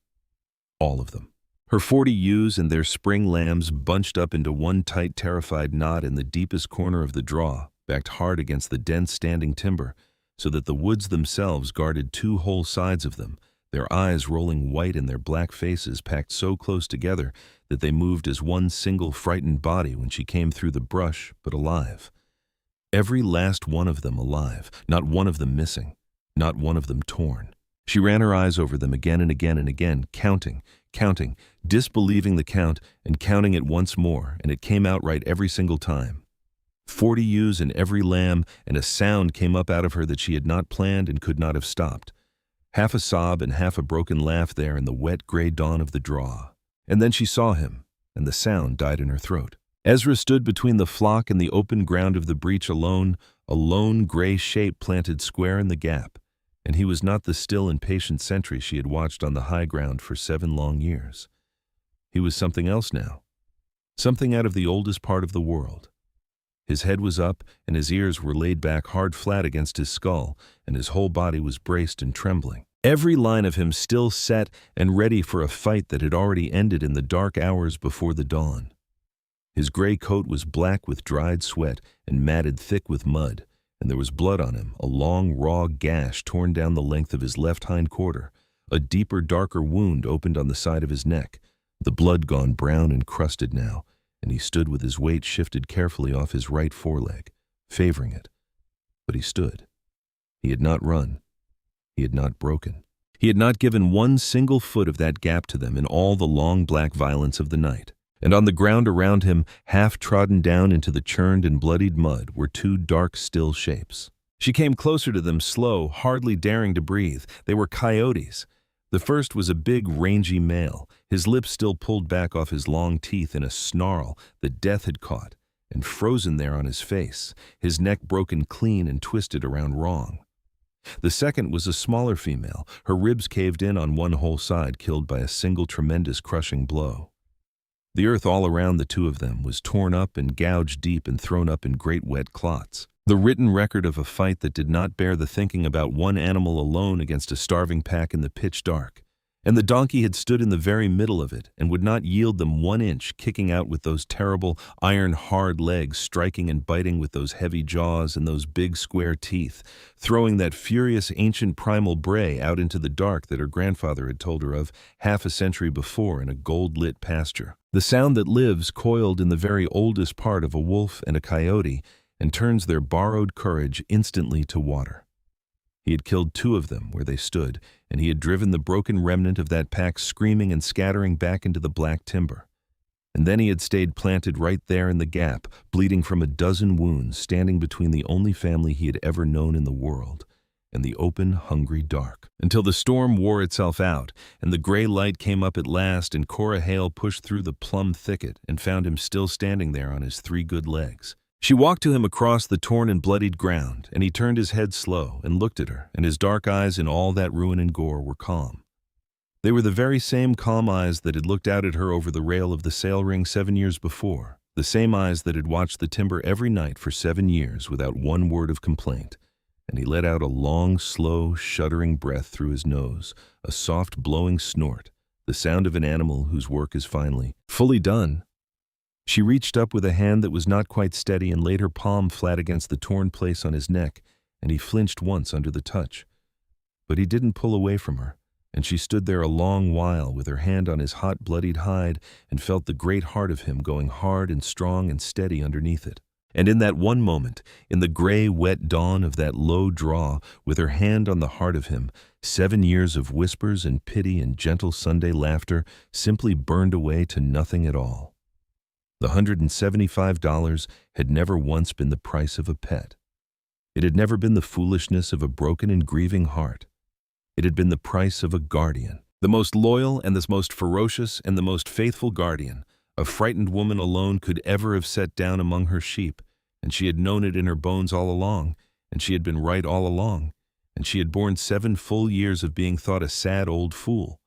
all of them. Her 40 ewes and their spring lambs bunched up into one tight, terrified knot in the deepest corner of the draw, backed hard against the dense standing timber, so that the woods themselves guarded two whole sides of them, their eyes rolling white and their black faces packed so close together that they moved as one single frightened body when she came through the brush, but alive. Every last one of them alive, not one of them missing, not one of them torn. She ran her eyes over them again and again and again, counting, disbelieving the count and counting it once more, and it came out right every single time. 40 ewes and every lamb, and a sound came up out of her that she had not planned and could not have stopped. Half a sob and half a broken laugh there in the wet gray dawn of the draw. And then she saw him, and the sound died in her throat. Ezra stood between the flock and the open ground of the breach alone, a lone gray shape planted square in the gap, and he was not the still and patient sentry she had watched on the high ground for 7 long years. He was something else now, something out of the oldest part of the world. His head was up, and his ears were laid back hard flat against his skull, and his whole body was braced and trembling. Every line of him still set and ready for a fight that had already ended in the dark hours before the dawn. His gray coat was black with dried sweat and matted thick with mud, and there was blood on him, a long, raw gash torn down the length of his left hind quarter. A deeper, darker wound opened on the side of his neck, the blood gone brown and crusted now, and he stood with his weight shifted carefully off his right foreleg, favoring it. But he stood. He had not run. He had not broken. He had not given one single foot of that gap to them in all the long black violence of the night. And on the ground around him, half trodden down into the churned and bloodied mud, were 2 dark, still shapes. She came closer to them, slow, hardly daring to breathe. They were coyotes. The first was a big, rangy male, his lips still pulled back off his long teeth in a snarl that death had caught, and frozen there on his face, his neck broken clean and twisted around wrong. The second was a smaller female, her ribs caved in on one whole side, killed by a single tremendous crushing blow. The earth all around the 2 of them was torn up and gouged deep and thrown up in great wet clots. The written record of a fight that did not bear the thinking about one animal alone against a starving pack in the pitch dark. And the donkey had stood in the very middle of it and would not yield them 1 inch, kicking out with those terrible, iron-hard legs, striking and biting with those heavy jaws and those big square teeth, throwing that furious ancient primal bray out into the dark that her grandfather had told her of half a century before in a gold-lit pasture. The sound that lives coiled in the very oldest part of a wolf and a coyote and turns their borrowed courage instantly to water. He had killed 2 of them where they stood, and he had driven the broken remnant of that pack screaming and scattering back into the black timber. And then he had stayed planted right there in the gap, bleeding from a dozen wounds, standing between the only family he had ever known in the world and the open, hungry dark, until the storm wore itself out, and the gray light came up at last, and Cora Hale pushed through the plum thicket and found him still standing there on his 3 good legs. She walked to him across the torn and bloodied ground, and he turned his head slow and looked at her, and his dark eyes in all that ruin and gore were calm. They were the very same calm eyes that had looked out at her over the rail of the sail ring 7 years before, the same eyes that had watched the timber every night for 7 years without one word of complaint. And he let out a long, slow, shuddering breath through his nose, a soft, blowing snort, the sound of an animal whose work is finally fully done. She reached up with a hand that was not quite steady and laid her palm flat against the torn place on his neck, and he flinched once under the touch. But he didn't pull away from her, and she stood there a long while with her hand on his hot, bloodied hide and felt the great heart of him going hard and strong and steady underneath it. And in that one moment, in the gray, wet dawn of that low draw, with her hand on the heart of him, 7 years of whispers and pity and gentle Sunday laughter simply burned away to nothing at all. The $175 had never once been the price of a pet. It had never been the foolishness of a broken and grieving heart. It had been the price of a guardian, the most loyal and the most ferocious and the most faithful guardian a frightened woman alone could ever have set down among her sheep, and she had known it in her bones all along, and she had been right all along, and she had borne 7 full years of being thought a sad old fool,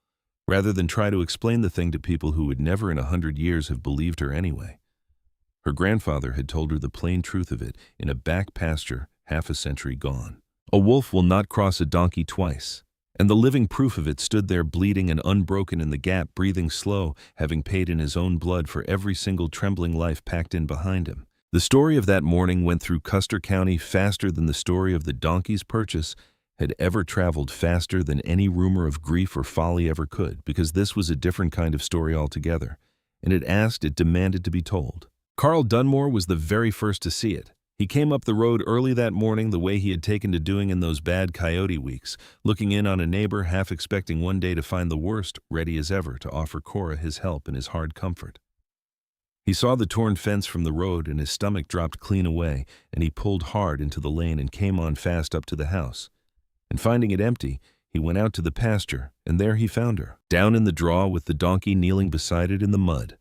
rather than try to explain the thing to people who would never in 100 years have believed her anyway. Her grandfather had told her the plain truth of it in a back pasture half a century gone. A wolf will not cross a donkey twice, and the living proof of it stood there bleeding and unbroken in the gap, breathing slow, having paid in his own blood for every single trembling life packed in behind him. The story of that morning went through Custer County faster than the story of the donkey's purchase had ever traveled, faster than any rumor of grief or folly ever could, because this was a different kind of story altogether, and it demanded to be told. Carl Dunmore was the very first to see it. He came up the road early that morning the way he had taken to doing in those bad coyote weeks, looking in on a neighbor, half expecting one day to find the worst, ready as ever to offer Cora his help and his hard comfort. He saw the torn fence from the road, and his stomach dropped clean away, and he pulled hard into the lane and came on fast up to the house. And finding it empty, he went out to the pasture, and there he found her, down in the draw with the donkey kneeling beside it in the mud,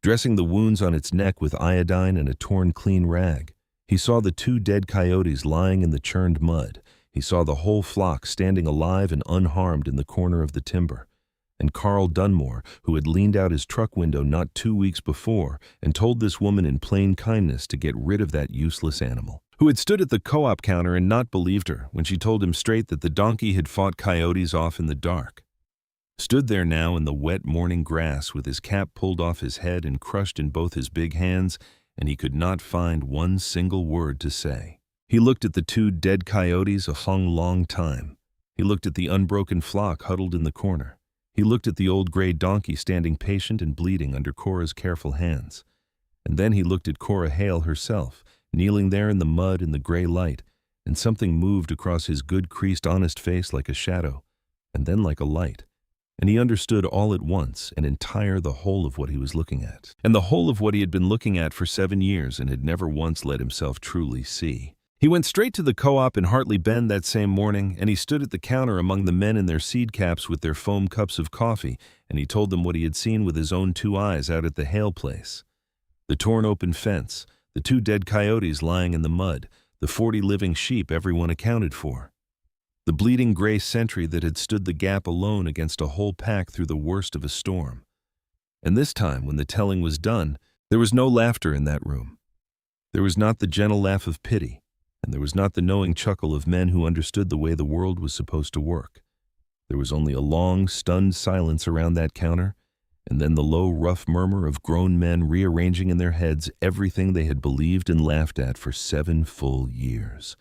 dressing the wounds on its neck with iodine and a torn clean rag. He saw the 2 dead coyotes lying in the churned mud. He saw the whole flock standing alive and unharmed in the corner of the timber. And Carl Dunmore, who had leaned out his truck window not 2 weeks before and told this woman in plain kindness to get rid of that useless animal, who had stood at the co-op counter and not believed her when she told him straight that the donkey had fought coyotes off in the dark, stood there now in the wet morning grass with his cap pulled off his head and crushed in both his big hands, and he could not find one single word to say. He looked at the 2 dead coyotes a long time. He looked at the unbroken flock huddled in the corner. He looked at the old gray donkey standing patient and bleeding under Cora's careful hands. And then he looked at Cora Hale herself, kneeling there in the mud in the gray light, and something moved across his good, creased, honest face like a shadow, and then like a light. And he understood all at once the whole of what he was looking at, and the whole of what he had been looking at for 7 years and had never once let himself truly see. He went straight to the co-op in Hartley Bend that same morning, and he stood at the counter among the men in their seed caps with their foam cups of coffee, and he told them what he had seen with his own 2 eyes out at the Hale place. The torn open fence, the 2 dead coyotes lying in the mud, the 40 living sheep everyone accounted for, the bleeding gray sentry that had stood the gap alone against a whole pack through the worst of a storm. And this time, when the telling was done, there was no laughter in that room. There was not the gentle laugh of pity, and there was not the knowing chuckle of men who understood the way the world was supposed to work. There was only a long, stunned silence around that counter, and then the low, rough murmur of grown men rearranging in their heads everything they had believed and laughed at for 7 full years.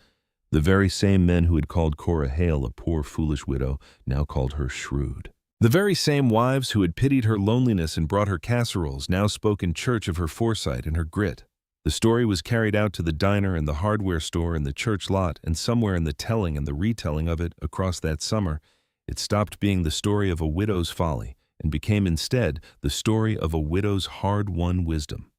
The very same men who had called Cora Hale a poor, foolish widow now called her shrewd. The very same wives who had pitied her loneliness and brought her casseroles now spoke in church of her foresight and her grit. The story was carried out to the diner and the hardware store and the church lot, and somewhere in the telling and the retelling of it across that summer, it stopped being the story of a widow's folly and became instead the story of a widow's hard-won wisdom.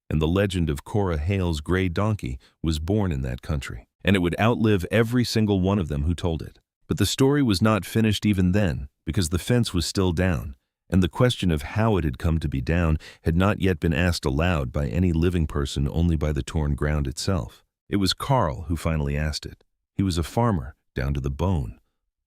And the legend of Cora Hale's gray donkey was born in that country, and it would outlive every single one of them who told it. But the story was not finished even then, because the fence was still down, and the question of how it had come to be down had not yet been asked aloud by any living person, only by the torn ground itself. It was Carl who finally asked it. He was a farmer, down to the bone.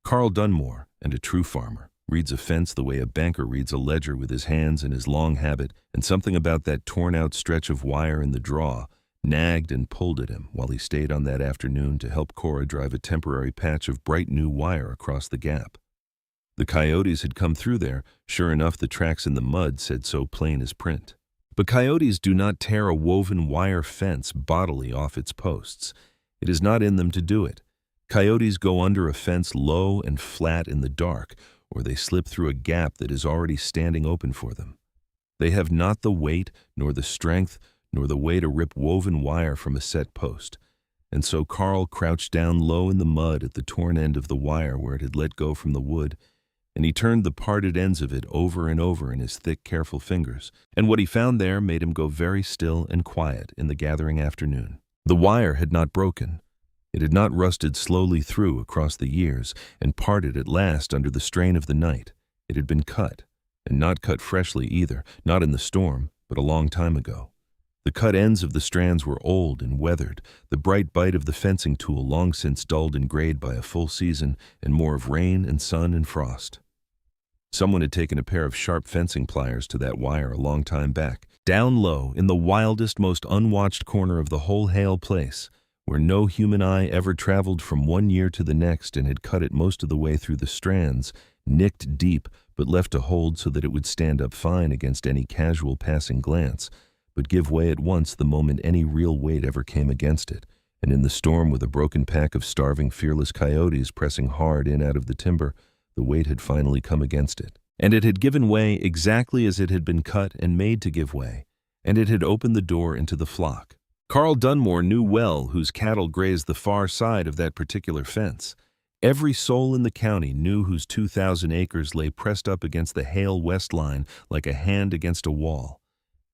Carl Dunmore, and a true farmer, reads a fence the way a banker reads a ledger with his hands in his long habit, and something about that torn-out stretch of wire in the draw nagged and pulled at him while he stayed on that afternoon to help Cora drive a temporary patch of bright new wire across the gap. The coyotes had come through there. Sure enough, the tracks in the mud said so, plain as print. But coyotes do not tear a woven wire fence bodily off its posts. It is not in them to do it. Coyotes go under a fence low and flat in the dark, or they slip through a gap that is already standing open for them. They have not the weight, nor the strength, nor the way to rip woven wire from a set post. And so Carl crouched down low in the mud at the torn end of the wire where it had let go from the wood, and he turned the parted ends of it over and over in his thick, careful fingers, and what he found there made him go very still and quiet in the gathering afternoon. The wire had not broken. It had not rusted slowly through across the years and parted at last under the strain of the night. It had been cut, and not cut freshly either, not in the storm, but a long time ago. The cut ends of the strands were old and weathered, the bright bite of the fencing tool long since dulled and grayed by a full season and more of rain and sun and frost. Someone had taken a pair of sharp fencing pliers to that wire a long time back, down low in the wildest, most unwatched corner of the whole Hale place, where no human eye ever traveled from one year to the next, and had cut it most of the way through the strands, nicked deep but left to hold so that it would stand up fine against any casual passing glance, but give way at once the moment any real weight ever came against it. And in the storm, with a broken pack of starving, fearless coyotes pressing hard in out of the timber, the weight had finally come against it. And it had given way exactly as it had been cut and made to give way, and it had opened the door into the flock. Carl Dunmore knew well whose cattle grazed the far side of that particular fence. Every soul in the county knew whose 2,000 acres lay pressed up against the Hale West line like a hand against a wall.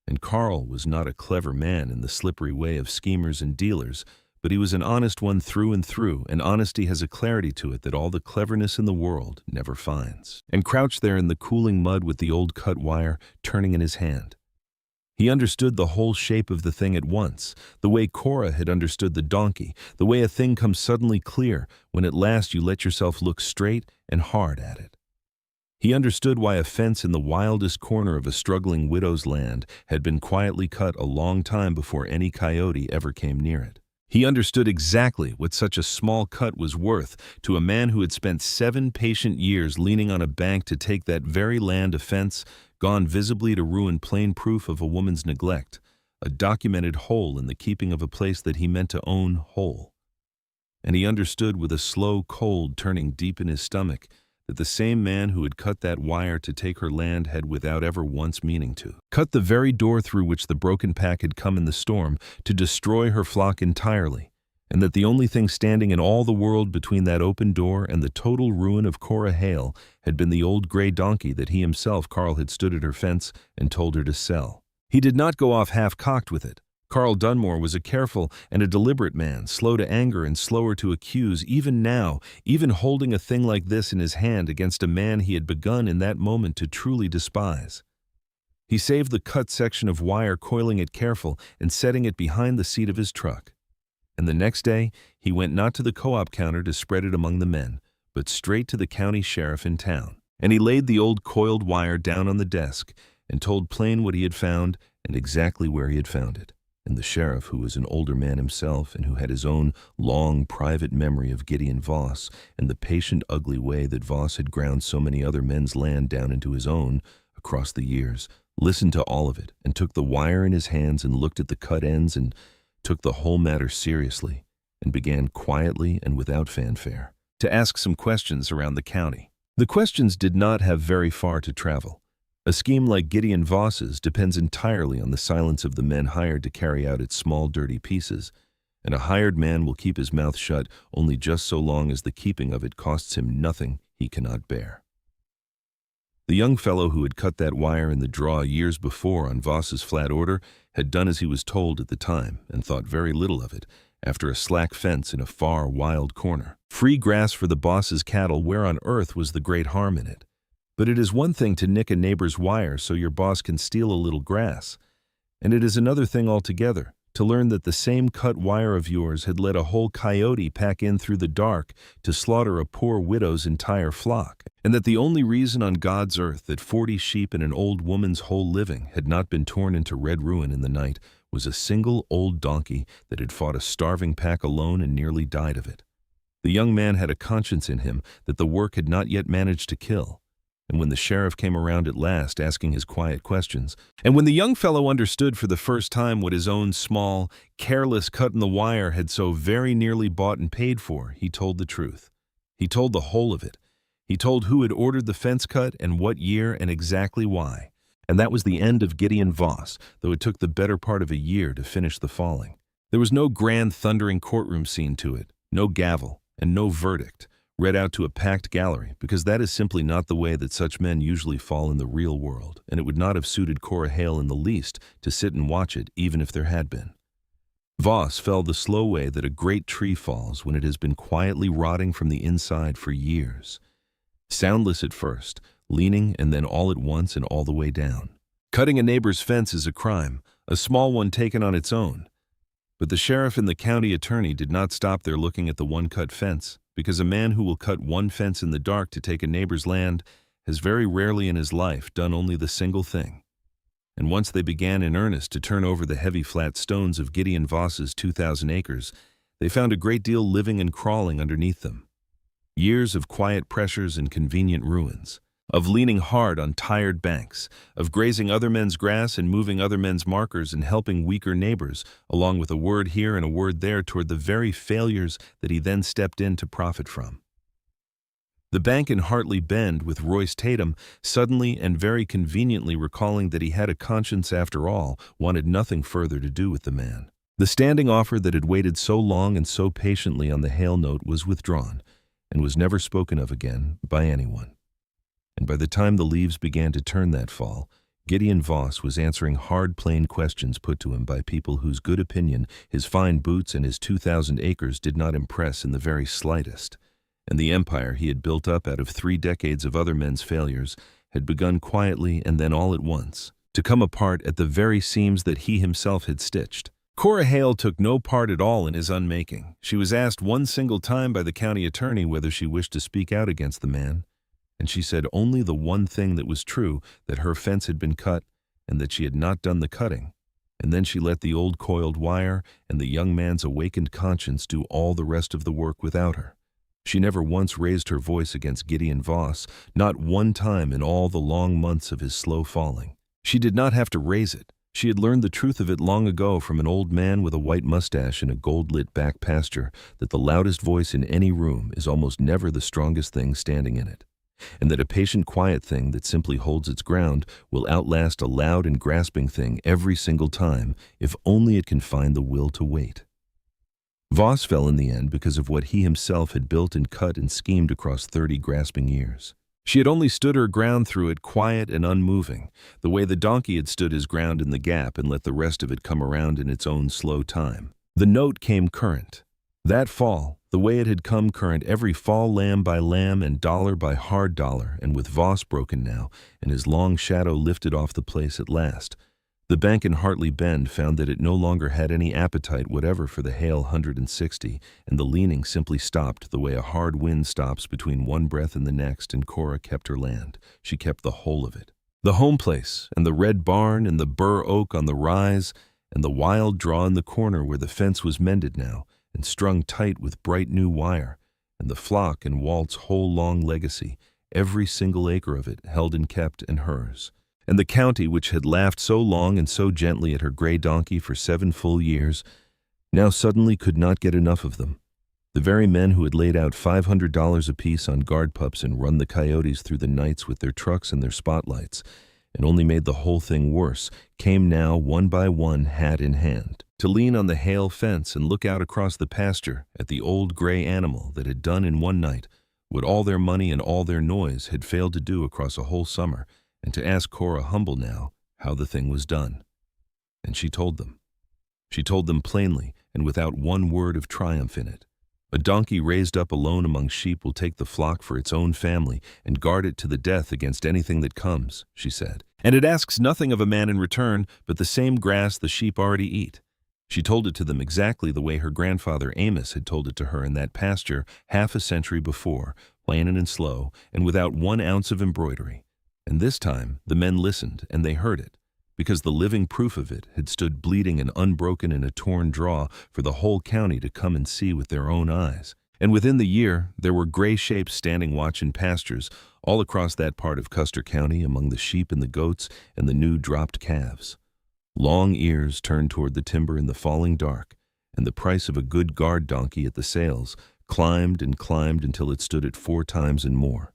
And Carl was not a clever man in the slippery way of schemers and dealers, but he was an honest one through and through, and honesty has a clarity to it that all the cleverness in the world never finds. And crouched there in the cooling mud with the old cut wire turning in his hand, he understood the whole shape of the thing at once, the way Cora had understood the donkey, the way a thing comes suddenly clear when at last you let yourself look straight and hard at it. He understood why a fence in the wildest corner of a struggling widow's land had been quietly cut a long time before any coyote ever came near it. He understood exactly what such a small cut was worth to a man who had spent 7 patient years leaning on a bank to take that very land a fence, gone visibly to ruin, plain proof of a woman's neglect, a documented hole in the keeping of a place that he meant to own whole. And he understood with a slow cold turning deep in his stomach that the same man who had cut that wire to take her land had, without ever once meaning to, cut the very door through which the broken pack had come in the storm to destroy her flock entirely, and that the only thing standing in all the world between that open door and the total ruin of Cora Hale had been the old gray donkey that he himself, Carl, had stood at her fence and told her to sell. He did not go off half-cocked with it. Carl Dunmore was a careful and a deliberate man, slow to anger and slower to accuse, even now, even holding a thing like this in his hand against a man he had begun in that moment to truly despise. He saved the cut section of wire, coiling it careful and setting it behind the seat of his truck. And the next day, he went not to the co-op counter to spread it among the men, but straight to the county sheriff in town. And he laid the old coiled wire down on the desk and told plain what he had found and exactly where he had found it. And the sheriff, who was an older man himself and who had his own long private memory of Gideon Voss and the patient, ugly way that Voss had ground so many other men's land down into his own across the years, listened to all of it and took the wire in his hands and looked at the cut ends and took the whole matter seriously and began quietly and without fanfare to ask some questions around the county. The questions did not have very far to travel. A scheme like Gideon Voss's depends entirely on the silence of the men hired to carry out its small, dirty pieces, and a hired man will keep his mouth shut only just so long as the keeping of it costs him nothing he cannot bear. The young fellow who had cut that wire in the draw years before on Voss's flat order had done as he was told at the time and thought very little of it after a slack fence in a far, wild corner. Free grass for the boss's cattle, where on earth was the great harm in it? But it is one thing to nick a neighbor's wire so your boss can steal a little grass, and it is another thing altogether to learn that the same cut wire of yours had let a whole coyote pack in through the dark to slaughter a poor widow's entire flock, and that the only reason on God's earth that 40 sheep and an old woman's whole living had not been torn into red ruin in the night was a single old donkey that had fought a starving pack alone and nearly died of it. The young man had a conscience in him that the work had not yet managed to kill. And when the sheriff came around at last asking his quiet questions, and when the young fellow understood for the first time what his own small, careless cut in the wire had so very nearly bought and paid for, he told the truth. He told the whole of it. He told who had ordered the fence cut and what year and exactly why. And that was the end of Gideon Voss, though it took the better part of a year to finish the falling. There was no grand thundering courtroom scene to it, no gavel, and no verdict read out to a packed gallery, because that is simply not the way that such men usually fall in the real world, and it would not have suited Cora Hale in the least to sit and watch it, even if there had been. Voss fell the slow way that a great tree falls when it has been quietly rotting from the inside for years. Soundless at first, leaning and then all at once and all the way down. Cutting a neighbor's fence is a crime, a small one taken on its own. But the sheriff and the county attorney did not stop there looking at the one-cut fence, because a man who will cut one fence in the dark to take a neighbor's land has very rarely in his life done only the single thing. And once they began in earnest to turn over the heavy flat stones of Gideon Voss's 2,000 acres, they found a great deal living and crawling underneath them. Years of quiet pressures and convenient ruins, of leaning hard on tired banks, of grazing other men's grass and moving other men's markers and helping weaker neighbors, along with a word here and a word there toward the very failures that he then stepped in to profit from. The bank in Hartley Bend with Royce Tatum, suddenly and very conveniently recalling that he had a conscience after all, wanted nothing further to do with the man. The standing offer that had waited so long and so patiently on the hail note was withdrawn, and was never spoken of again by anyone. And by the time the leaves began to turn that fall, Gideon Voss was answering hard, plain questions put to him by people whose good opinion his fine boots and his 2,000 acres did not impress in the very slightest. And the empire he had built up out of 3 decades of other men's failures had begun quietly and then all at once to come apart at the very seams that he himself had stitched. Cora Hale took no part at all in his unmaking. She was asked one single time by the county attorney whether she wished to speak out against the man, and she said only the one thing that was true, that her fence had been cut and that she had not done the cutting. And then she let the old coiled wire and the young man's awakened conscience do all the rest of the work without her. She never once raised her voice against Gideon Voss, not one time in all the long months of his slow falling. She did not have to raise it. She had learned the truth of it long ago from an old man with a white mustache in a gold-lit back pasture, that the loudest voice in any room is almost never the strongest thing standing in it, and that a patient, quiet thing that simply holds its ground will outlast a loud and grasping thing every single time, if only it can find the will to wait. Voss fell in the end because of what he himself had built and cut and schemed across 30 grasping years. She had only stood her ground through it, quiet and unmoving, the way the donkey had stood his ground in the gap and let the rest of it come around in its own slow time. The note came current. That fall, the way it had come current every fall, lamb by lamb and dollar by hard dollar, and with Voss broken now and his long shadow lifted off the place at last, the bank in Hartley Bend found that it no longer had any appetite whatever for the Hale 160, and the leaning simply stopped the way a hard wind stops between one breath and the next, and Cora kept her land. She kept the whole of it. The home place, and the red barn, and the bur oak on the rise, and the wild draw in the corner where the fence was mended now, and strung tight with bright new wire, and the flock and Walt's whole long legacy, every single acre of it held and kept and hers. And the county, which had laughed so long and so gently at her gray donkey for 7 full years, now suddenly could not get enough of them. The very men who had laid out $500 apiece on guard pups and run the Coyotes through the nights with their trucks and their spotlights, and only made the whole thing worse, came now one by one, hat in hand, to lean on the Hale fence and look out across the pasture at the old gray animal that had done in one night what all their money and all their noise had failed to do across a whole summer, and to ask Cora, humble now, how the thing was done. And she told them. She told them plainly and without one word of triumph in it. A donkey raised up alone among sheep will take the flock for its own family and guard it to the death against anything that comes, she said. And it asks nothing of a man in return but the same grass the sheep already eat. She told it to them exactly the way her grandfather Amos had told it to her in that pasture half a century before, plain and slow, and without 1 ounce of embroidery. And this time the men listened, and they heard it, because the living proof of it had stood bleeding and unbroken in a torn draw for the whole county to come and see with their own eyes. And within the year there were gray shapes standing watch in pastures all across that part of Custer County among the sheep and the goats and the new dropped calves. Long ears turned toward the timber in the falling dark, and the price of a good guard donkey at the sales climbed and climbed until it stood at 4 times and more.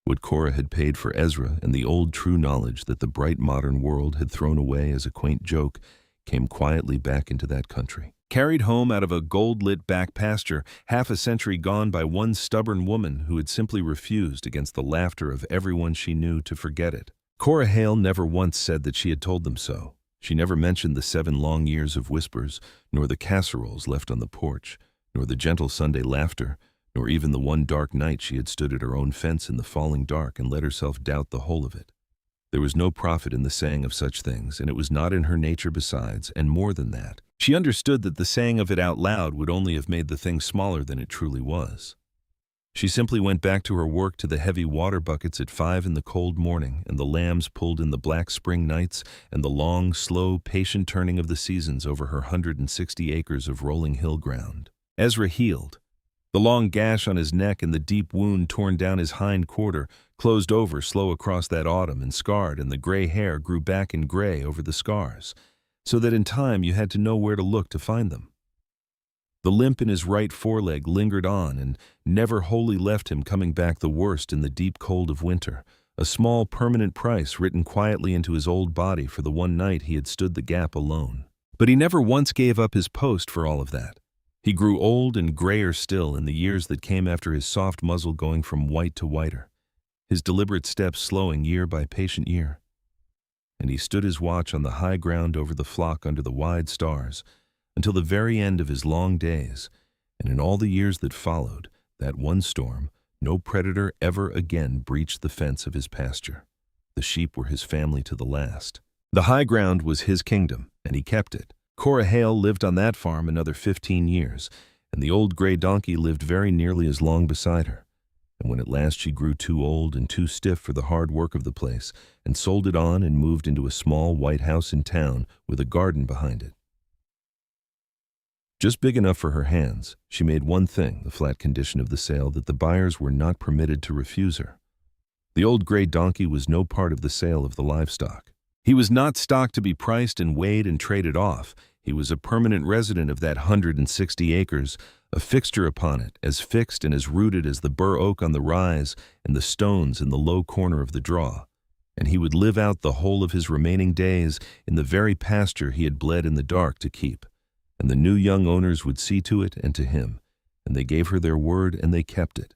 What Cora had paid for Ezra and the old true knowledge that the bright modern world had thrown away as a quaint joke came quietly back into that country. Carried home out of a gold-lit back pasture half a century gone by one stubborn woman who had simply refused against the laughter of everyone she knew to forget it. Cora Hale never once said that she had told them so. She never mentioned the 7 long years of whispers, nor the casseroles left on the porch, nor the gentle Sunday laughter, nor even the one dark night she had stood at her own fence in the falling dark and let herself doubt the whole of it. There was no profit in the saying of such things, and it was not in her nature besides, and more than that. She understood that the saying of it out loud would only have made the thing smaller than it truly was. She simply went back to her work, to the heavy water buckets at 5 in the cold morning, and the lambs pulled in the black spring nights, and the long, slow, patient turning of the seasons over her 160 acres of rolling hill ground. Ezra healed. The long gash on his neck and the deep wound torn down his hind quarter closed over slow across that autumn and scarred, and the gray hair grew back in gray over the scars, so that in time you had to know where to look to find them. The limp in his right foreleg lingered on and never wholly left him, coming back the worst in the deep cold of winter, a small permanent price written quietly into his old body for the one night he had stood the gap alone. But he never once gave up his post for all of that. He grew old and grayer still in the years that came after, his soft muzzle going from white to whiter, his deliberate steps slowing year by patient year. And he stood his watch on the high ground over the flock under the wide stars until the very end of his long days, and in all the years that followed that one storm, no predator ever again breached the fence of his pasture. The sheep were his family to the last. The high ground was his kingdom, and he kept it. Cora Hale lived on that farm another 15 years, and the old gray donkey lived very nearly as long beside her. And when at last she grew too old and too stiff for the hard work of the place, and sold it on and moved into a small white house in town with a garden behind it, just big enough for her hands, she made one thing the flat condition of the sale, that the buyers were not permitted to refuse her. The old gray donkey was no part of the sale of the livestock. He was not stock to be priced and weighed and traded off. He was a permanent resident of that 160 acres, a fixture upon it, as fixed and as rooted as the bur oak on the rise and the stones in the low corner of the draw. And he would live out the whole of his remaining days in the very pasture he had bled in the dark to keep. And the new young owners would see to it and to him, and they gave her their word and they kept it.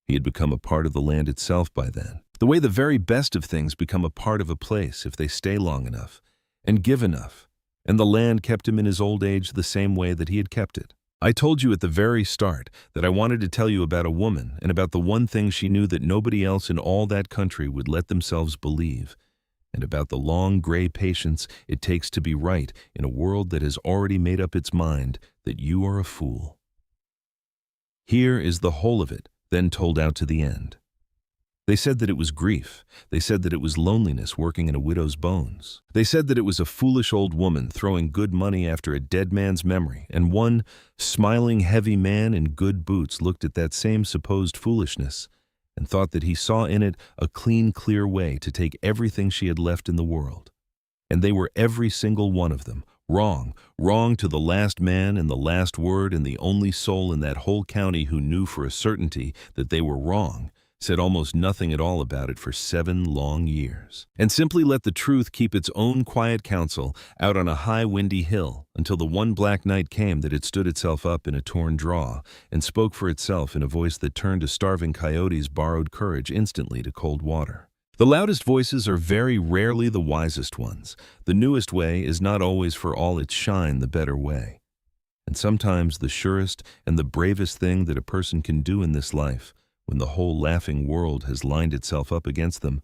He had become a part of the land itself by then, the way the very best of things become a part of a place if they stay long enough and give enough. And the land kept him in his old age the same way that he had kept it. I told you at the very start that I wanted to tell you about a woman and about the one thing she knew that nobody else in all that country would let themselves believe, and about the long gray patience it takes to be right in a world that has already made up its mind that you are a fool. Here is the whole of it, then told out to the end. They said that it was grief. They said that it was loneliness working in a widow's bones. They said that it was a foolish old woman throwing good money after a dead man's memory, and one smiling heavy man in good boots looked at that same supposed foolishness and thought that he saw in it a clean, clear way to take everything she had left in the world. And they were every single one of them wrong, wrong to the last man and the last word, and the only soul in that whole county who knew for a certainty that they were wrong said almost nothing at all about it for 7 long years, and simply let the truth keep its own quiet counsel out on a high windy hill until the one black night came that it stood itself up in a torn draw and spoke for itself in a voice that turned a starving coyote's borrowed courage instantly to cold water. The loudest voices are very rarely the wisest ones. The newest way is not always for all its shine the better way. And sometimes the surest and the bravest thing that a person can do in this life, when the whole laughing world has lined itself up against them,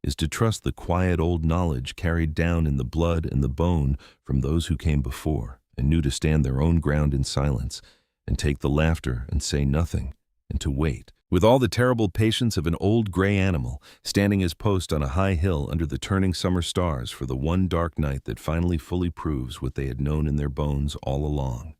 is to trust the quiet old knowledge carried down in the blood and the bone from those who came before and knew to stand their own ground in silence and take the laughter and say nothing, and to wait, with all the terrible patience of an old gray animal, standing his post on a high hill under the turning summer stars for the one dark night that finally fully proves what they had known in their bones all along.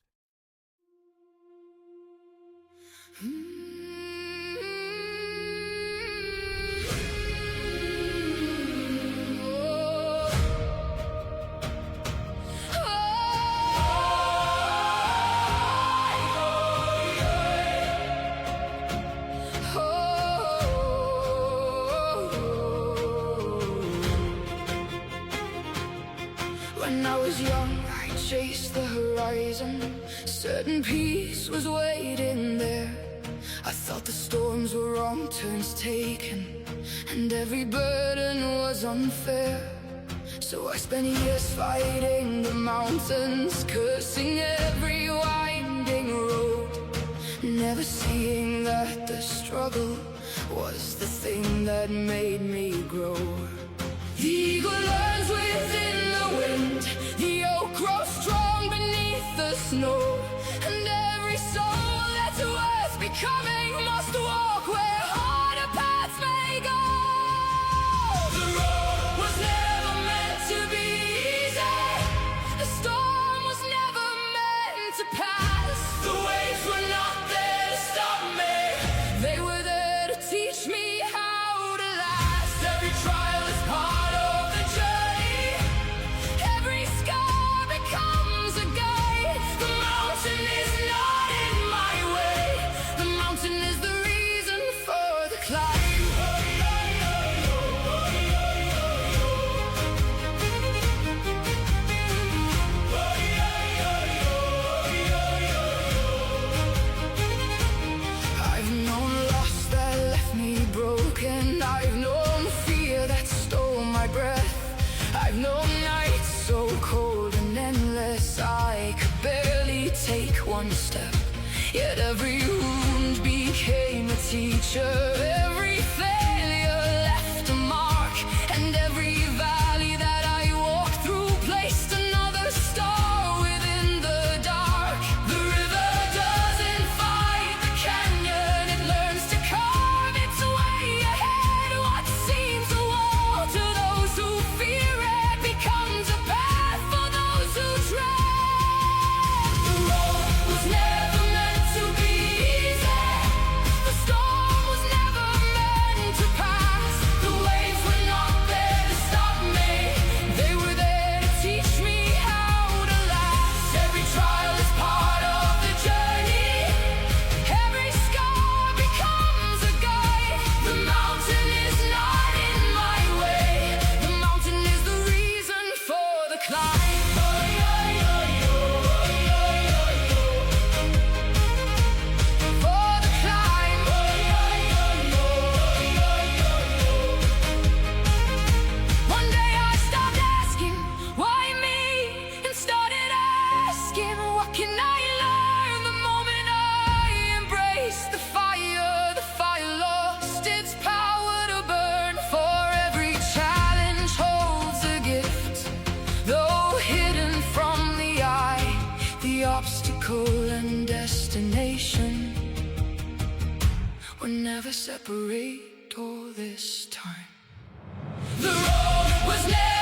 When I was young, I chased the horizon. Certain peace was waiting there. I thought the storms were wrong turns taken, and every burden was unfair. So I spent years fighting the mountains, cursing every winding road, never seeing that the struggle was the thing that made me grow. The eagle learns within the wind, the oak grows strong beneath the snow, and every soul that's worth becoming must walk where harder paths may go. The road was never meant to be easy, the storm was never meant to pass. The waves were not there to stop me, they were there to teach me how to last. Every trial is part of the journey, every scar becomes a guide. The mountain is not in my way, the mountain is the reason for the climb. I've known loss that left me broken, I've known fear that stole my breath, I've known nights so cold and endless I could barely take one step. Yet every wound became a teacher, every failure left a mark, and every valley that I walked through placed another star within the dark. The river doesn't fight the canyon, it learns to carve its way ahead. What seems a wall to those who fear it becomes a path for those who tread. The road was never meant to be easy, the storm was never meant to pass. The waves were not there to stop me, they were there to teach me how to last. Every trial is part of the journey, every scar becomes a guide. The mountain is not in my way, the mountain is the reason for the climb. For the climb. One day I stopped asking, why me? And started asking, what can I learn? The moment I embraced the fire lost its power to burn. For every challenge holds a gift, though hidden from the eye. The obstacle and destination were never separate all this time. The road was never